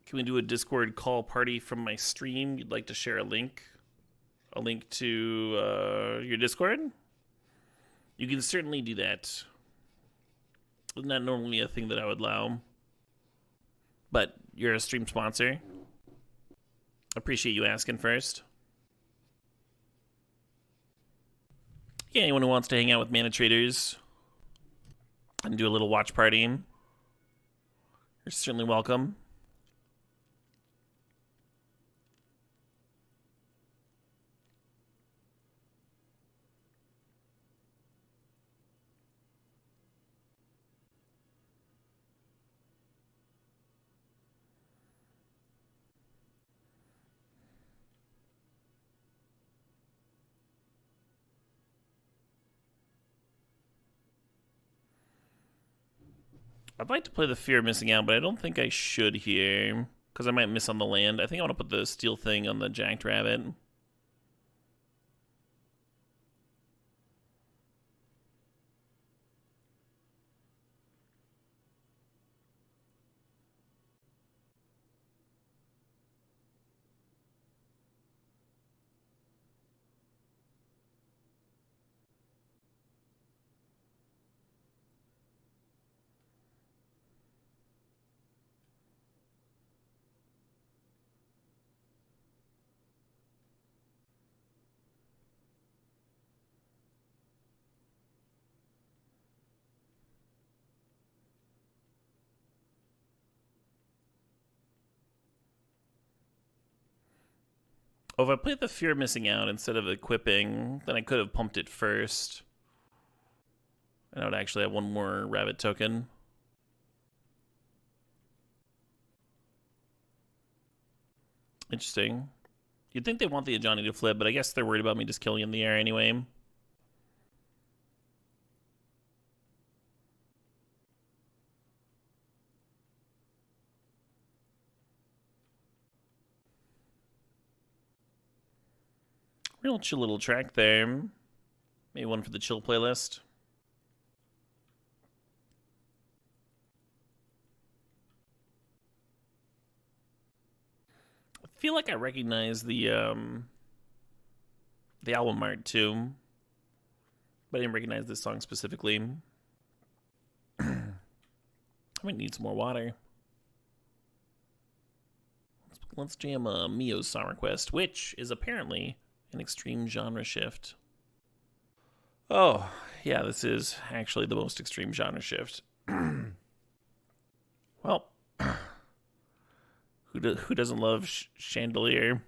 S2: Can we do a Discord call party from my stream? You'd like to share a link? A link to your Discord? You can certainly do that. Isn't that normally a thing that I would allow? But you're a stream sponsor. Appreciate you asking first. Yeah, anyone who wants to hang out with Mana Traders and do a little watch party, you're certainly welcome. I'd like to play the Fear of Missing Out, but I don't think I should here, because I might miss on the land. I think I want to put the Steel thing on the Jacked Rabbit. Oh, if I played the Fear of Missing Out instead of equipping, then I could have pumped it first. And I would actually have one more rabbit token. Interesting. You'd think they want the Ajani to flip, but I guess they're worried about me just killing in the air anyway. Real chill little track there. Maybe one for the chill playlist. I feel like I recognize the album art too, but I didn't recognize this song specifically. I might need some more water. Let's jam Mio's Song Request, which is apparently an extreme genre shift. Oh, yeah, this is actually the most extreme genre shift. Well, who doesn't love Chandelier?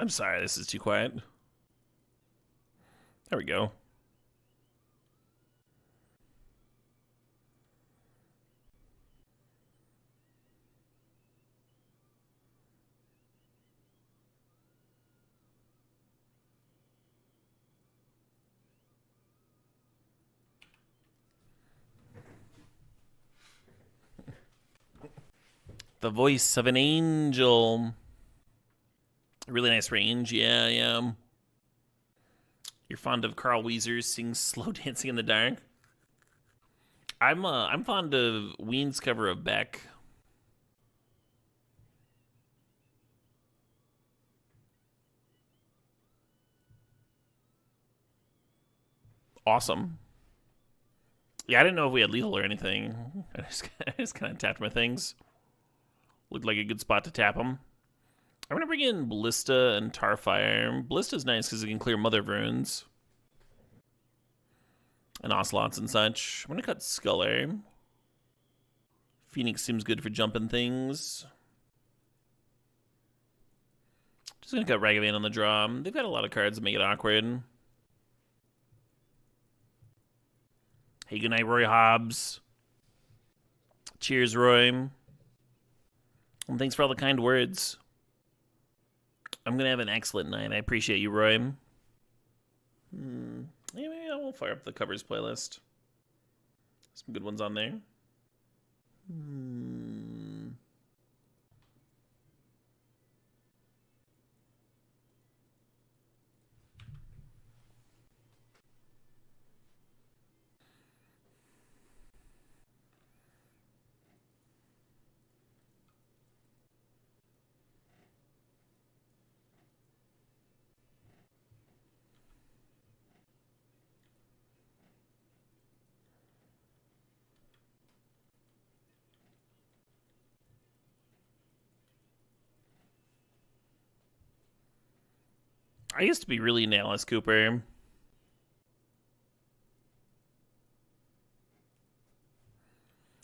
S2: I'm sorry, this is too quiet. There we go. The voice of an angel. Really nice range, yeah. You're fond of Carl Weezer's sing Slow Dancing in the Dark? I'm fond of Ween's cover of Beck. Awesome. Yeah, I didn't know if we had lethal or anything. I just kind of tapped my things. Looked like a good spot to tap them. I'm going to bring in Ballista and Tarfire. Ballista's nice because it can clear Mother of Runes. And Ocelots and such. I'm going to cut Sculler. Phoenix seems good for jumping things. Just going to cut Ragavan on the draw. They've got a lot of cards that make it awkward. Hey, good night, Roy Hobbs. Cheers, Roy. And thanks for all the kind words. I'm going to have an excellent night. I appreciate you, Roy. Yeah, maybe I will fire up the covers playlist. Some good ones on there. I used to be really into Alice Cooper.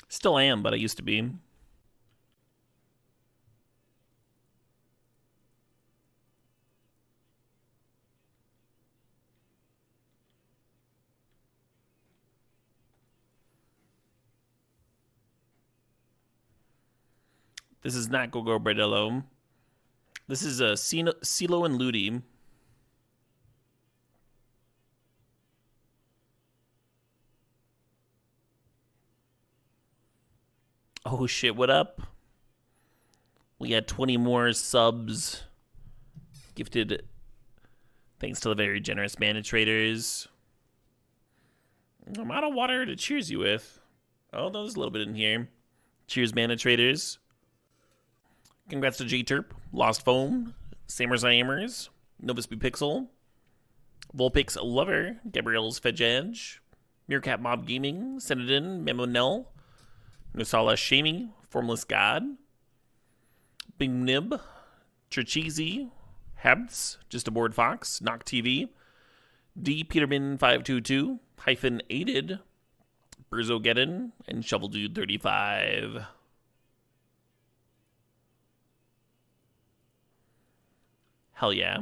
S2: Still am, but I used to be. This is not Gogo Bardello. This is CeeLo and Ludi. Oh shit, what up? We had 20 more subs gifted thanks to the very generous mana traders. I'm out of water to cheers you with. Oh, there's a little bit in here. Cheers, mana traders. Congrats to G-Terp, Lost Foam, Samers Amers, Novus B Pixel, Volpix Lover, Gabriel's Fedge Edge, Meerkat Mob Gaming, Senadin, Memo Nell, Nusala Shamey, Formless God, Big Nib, Churcheesy, Habs, Just Aboard Fox, Knock TV, D Peterman 522, Hyphen Aided, Burzogeddon, and Shovel Dude 35. Hell yeah.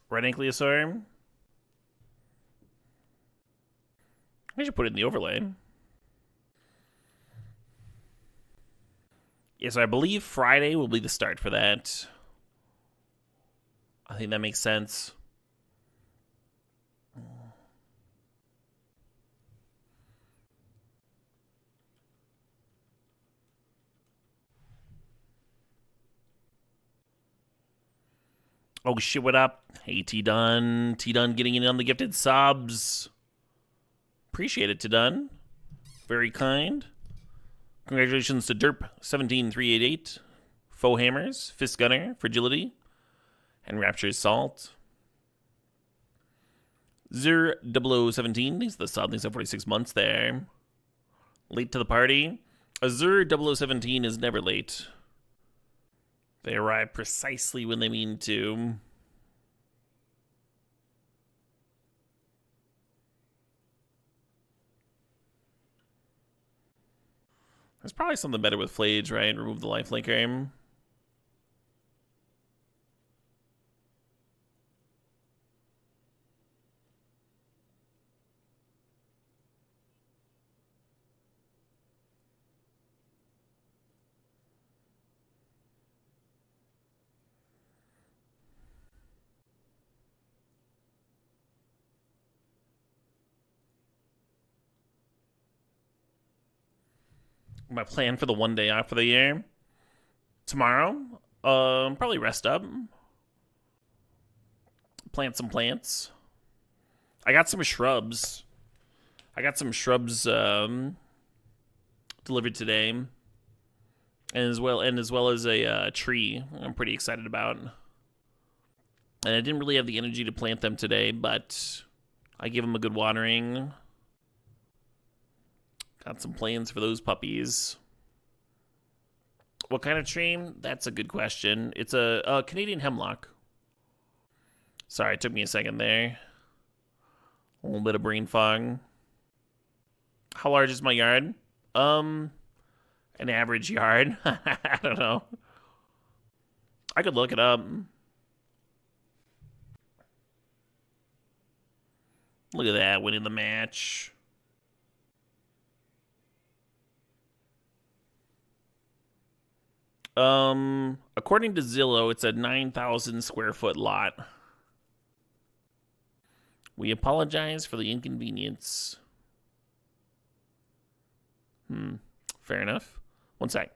S2: Red Ankylosaur. I should put it in the overlay. Yeah, so I believe Friday will be the start for that. I think that makes sense. Oh shit, what up? Hey, T-Dun. T-Dun getting in on the gifted subs. Appreciate it, T-Dun. Very kind. Congratulations to Derp17388, Faux Hammers, Fist Gunner, Fragility, and Rapture's Salt. Zur0017, these are the sub, these have 46 months there. Late to the party. Azur0017 is never late. They arrive precisely when they mean to. There's probably something better with Phlage, right? Remove the lifelinker. My plan for the one day off of the year. Tomorrow, probably rest up. Plant some plants. I got some shrubs. delivered today. and as well as a tree. I'm pretty excited about. And I didn't really have the energy to plant them today, but I gave them a good watering. Got some plans for those puppies. What kind of tree? That's a good question. It's a Canadian hemlock. Sorry, it took me a second there. A little bit of brain fog. How large is my yard? An average yard. I don't know. I could look it up. Look at that, winning the match. According to Zillow, it's a 9,000 square foot lot. We apologize for the inconvenience. Fair enough. One sec.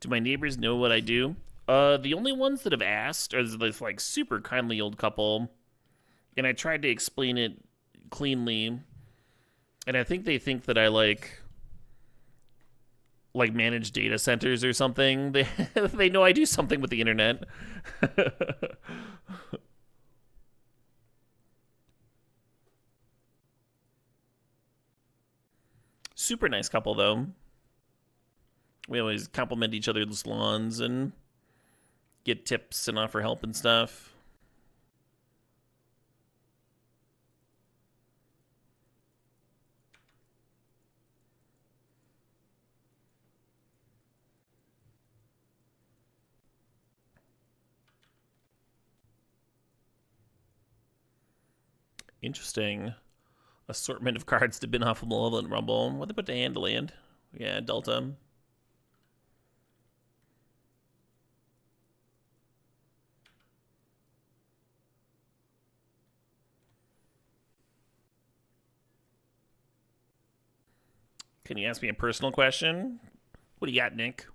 S2: Do my neighbors know what I do? The only ones that have asked are this like super kindly old couple, and I tried to explain it cleanly, and I think they think that I like manage data centers or something. They know I do something with the internet. Super nice couple though. We always compliment each other's lawns and get tips and offer help and stuff. Interesting. Assortment of cards to bin off of Malevolent Rumble. What they put to hand to land? Yeah, Delta. Can you ask me a personal question? What do you got, Nick?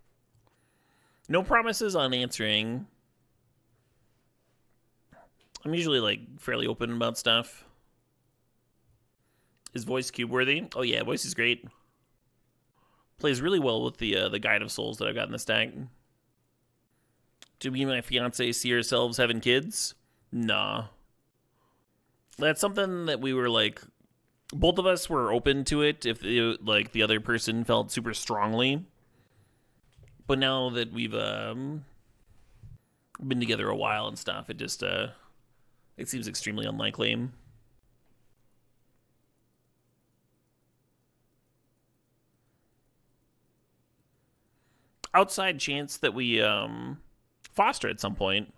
S2: No promises on answering. I'm usually like fairly open about stuff. Is voice cube worthy? Oh yeah, voice is great. Plays really well with the Guide of Souls that I've got in the stack. Do me and my fiance see ourselves having kids? Nah. That's something that we were like, both of us were open to it if the other person felt super strongly. But now that we've been together a while and stuff, it just it seems extremely unlikely. Outside chance that we foster at some point.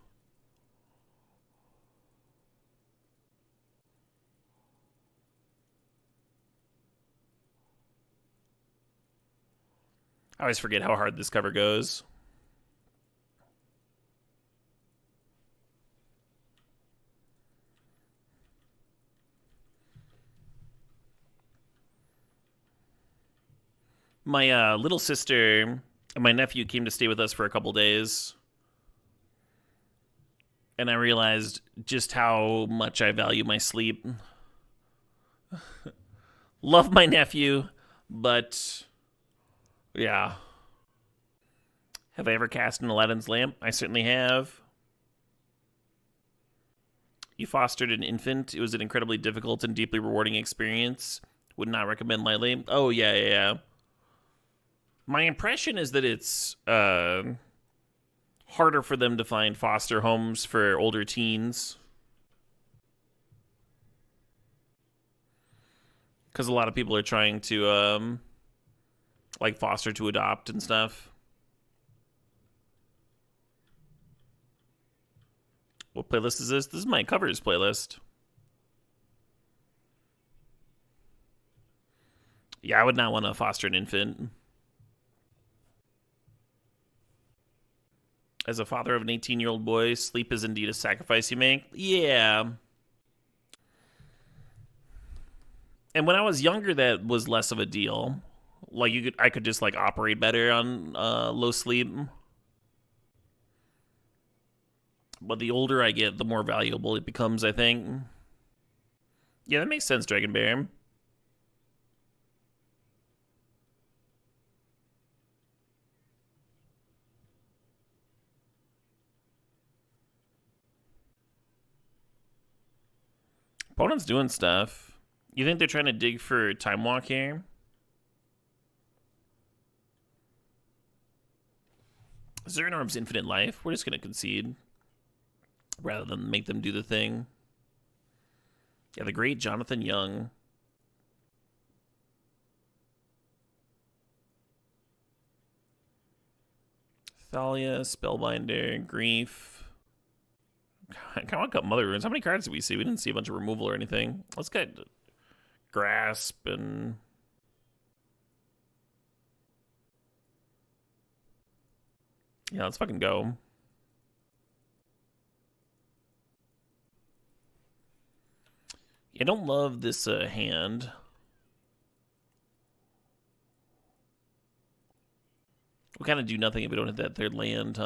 S2: I always forget how hard this cover goes. My little sister and my nephew came to stay with us for a couple days. And I realized just how much I value my sleep. Love my nephew, but yeah. Have I ever cast an Aladdin's lamp? I certainly have. You fostered an infant. It was an incredibly difficult and deeply rewarding experience. Would not recommend lightly. Oh, yeah. My impression is that it's harder for them to find foster homes for older teens. Because a lot of people are trying to foster to adopt and stuff. What playlist is this? This is my covers playlist. Yeah, I would not want to foster an infant. As a father of an 18-year-old boy, sleep is indeed a sacrifice you make. Yeah. And when I was younger, that was less of a deal. Like I could just operate better on low sleep. But the older I get, the more valuable it becomes, I think. Yeah, that makes sense, Dragon Bear. Opponent's doing stuff. You think they're trying to dig for Time Walk here? Zern Orb's infinite life. We're just going to concede rather than make them do the thing. Yeah, the great Jonathan Young. Thalia, Spellbinder, Grief. I kind of want to cut Mother Runes. How many cards did we see? We didn't see a bunch of removal or anything. Let's get Grasp and... yeah, let's fucking go. I don't love this hand. We'll kind of do nothing if we don't hit that third land,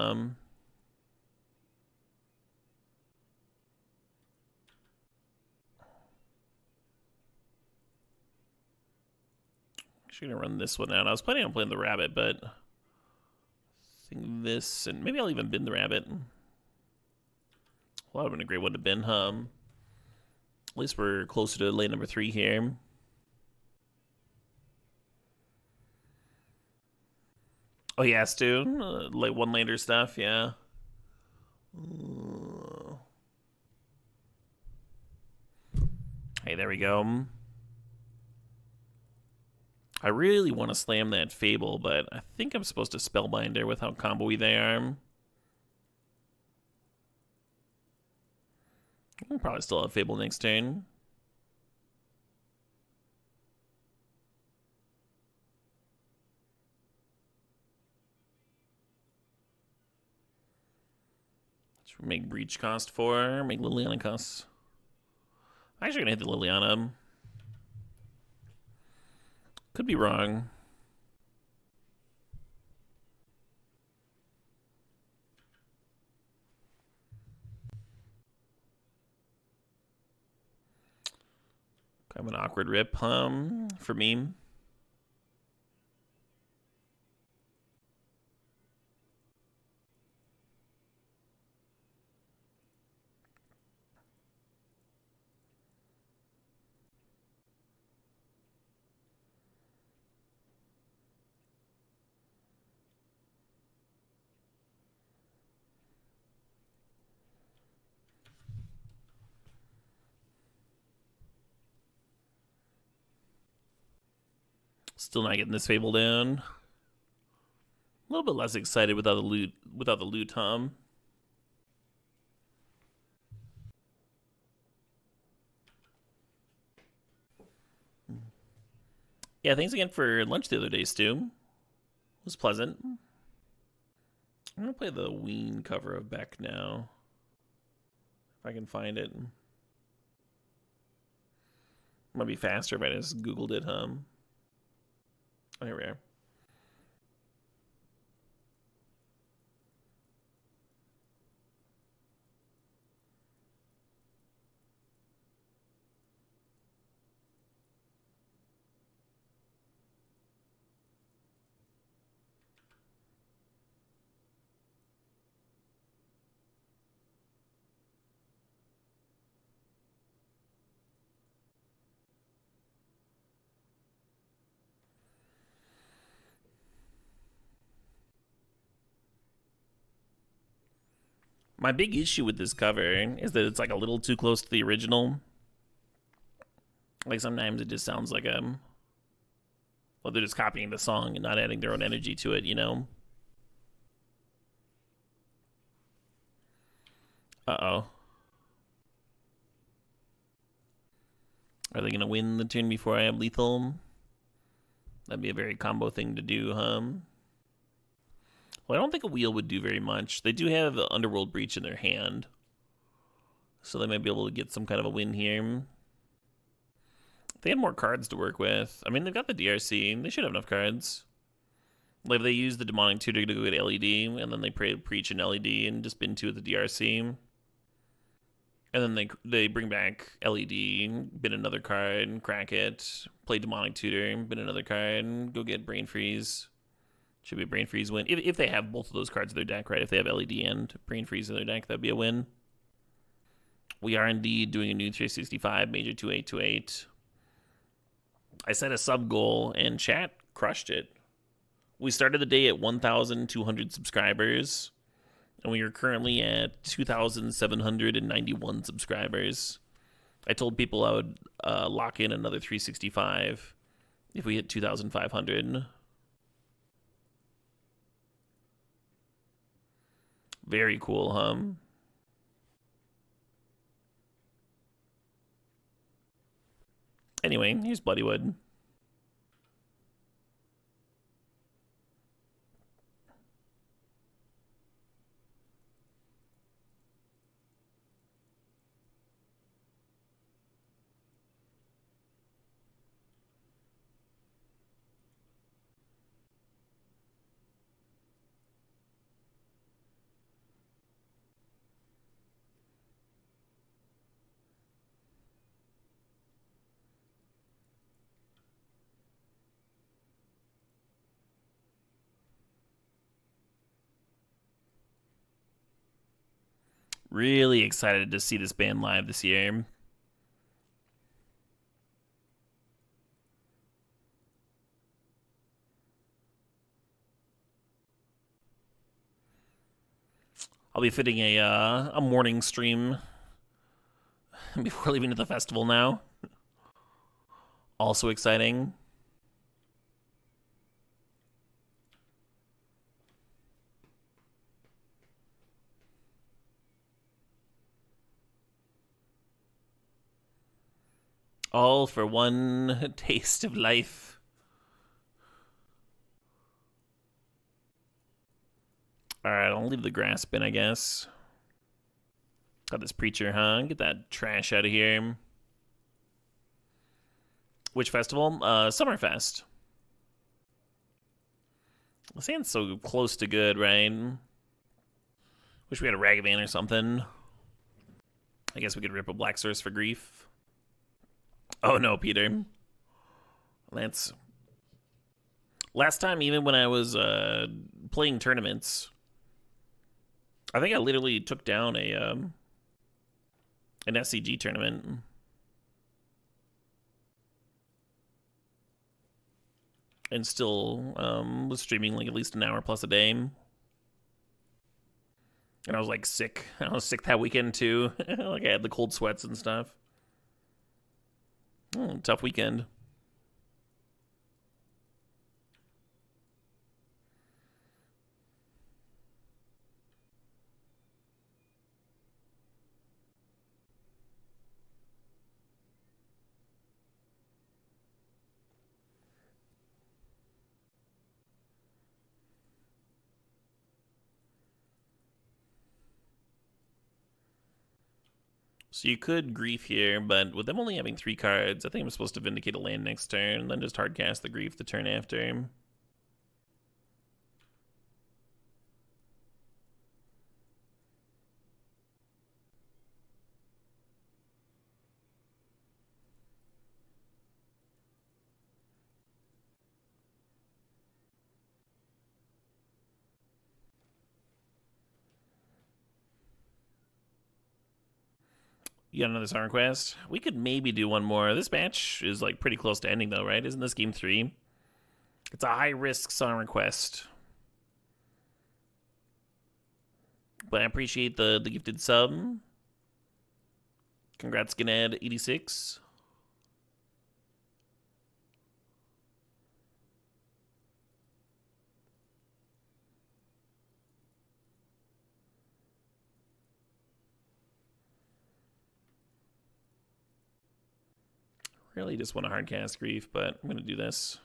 S2: Actually gonna run this one out. I was planning on playing the rabbit, but I think this, and maybe I'll even bin the rabbit. Well, that would have been a great one to bin, At least we're closer to lane number 3 here. Oh yeah, Stu, like one-lander stuff, yeah. Hey, there we go. I really want to slam that Fable, but I think I'm supposed to Spellbinder with how combo-y they are. We'll probably still have Fable next turn. Should we make Breach cost 4? Make Liliana cost... I'm actually going to hit the Liliana. Could be wrong. Kind of an awkward rip, for me. Still not getting this Fable down. A little bit less excited without the loot. Yeah, thanks again for lunch the other day, Stu. It was pleasant. I'm gonna play the Ween cover of Beck now. If I can find it. Might be faster if I just Googled it, Oh, here we are. My big issue with this cover is that it's like a little too close to the original. Like sometimes it just sounds like well, they're just copying the song and not adding their own energy to it, you know? Uh-oh. Are they gonna win the turn before I have lethal? That'd be a very combo thing to do, Well, I don't think a wheel would do very much. They do have the Underworld Breach in their hand, so they might be able to get some kind of a win here. If they had more cards to work with. I mean, they've got the DRC. They should have enough cards. Like, if they use the Demonic Tutor to go get LED, and then they preach an LED and just bin 2 at the DRC. And then they bring back LED, bin another card, crack it, play Demonic Tutor, bin another card, go get Brain Freeze. Should be a Brain Freeze win. If they have both of those cards in their deck, right? If they have LED and Brain Freeze in their deck, that'd be a win. We are indeed doing a new 365 Major 2828. I set a sub goal and chat crushed it. We started the day at 1,200 subscribers, and we are currently at 2,791 subscribers. I told people I would lock in another 365 if we hit 2,500. Very cool, huh? Anyway, here's Bloodywood. Really excited to see this band live this year. I'll be fitting a morning stream before leaving to the festival now. Also exciting. All for one taste of life. Alright, I'll leave the grass bin, I guess. Got this preacher, huh? Get that trash out of here. Which festival? Summerfest. The sand's so close to good, right? Wish we had a Ragavan or something. I guess we could rip a Black Source for grief. Oh no, Peter. Lance. Last time, even when I was playing tournaments, I think I literally took down an SCG tournament. And still was streaming like at least an hour plus a day. And I was like sick. I was sick that weekend too. Like I had the cold sweats and stuff. Tough weekend. So you could grief here, but with them only having 3 cards, I think I'm supposed to vindicate a land next turn, then just hardcast the grief the turn after. You got another song request? We could maybe do one more. This match is like pretty close to ending though, right? Isn't this game 3? It's a high-risk song request. But I appreciate the gifted sub. Congrats, Ganed86. Really just want to hardcast grief, but I'm going to do this.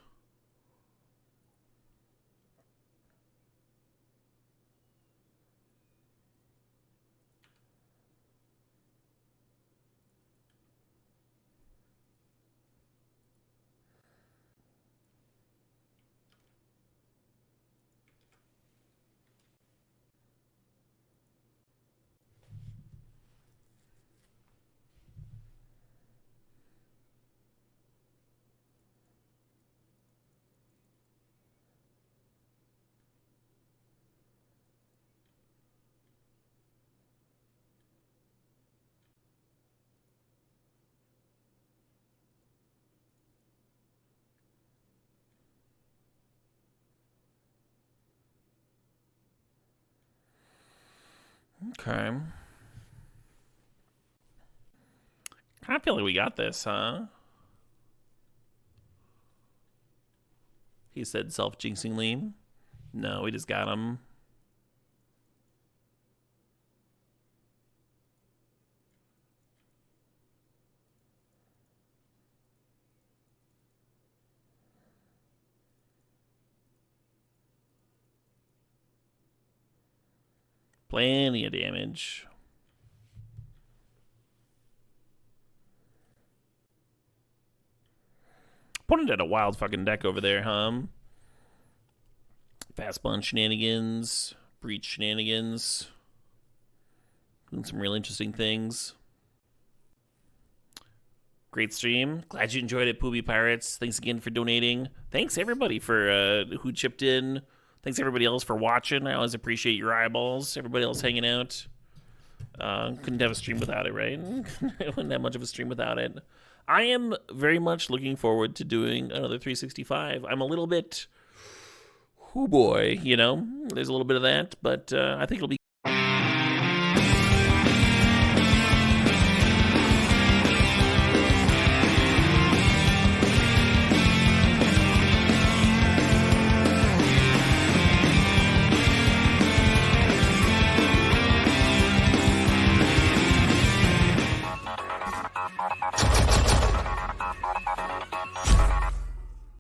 S2: Okay. I feel like we got this, huh? He said self-jinxingly. No, we just got him. Plenty of damage. Opponent had a wild fucking deck over there, huh? Fast Bond shenanigans, Breach shenanigans. Doing some real interesting things. Great stream. Glad you enjoyed it, Poobie Pirates. Thanks again for donating. Thanks everybody for who chipped in. Thanks everybody else for watching. I always appreciate your eyeballs. Everybody else hanging out. Couldn't have a stream without it, right? Wouldn't have much of a stream without it. I am very much looking forward to doing another 365. I'm a little bit, oh boy, you know, there's a little bit of that, but I think it'll be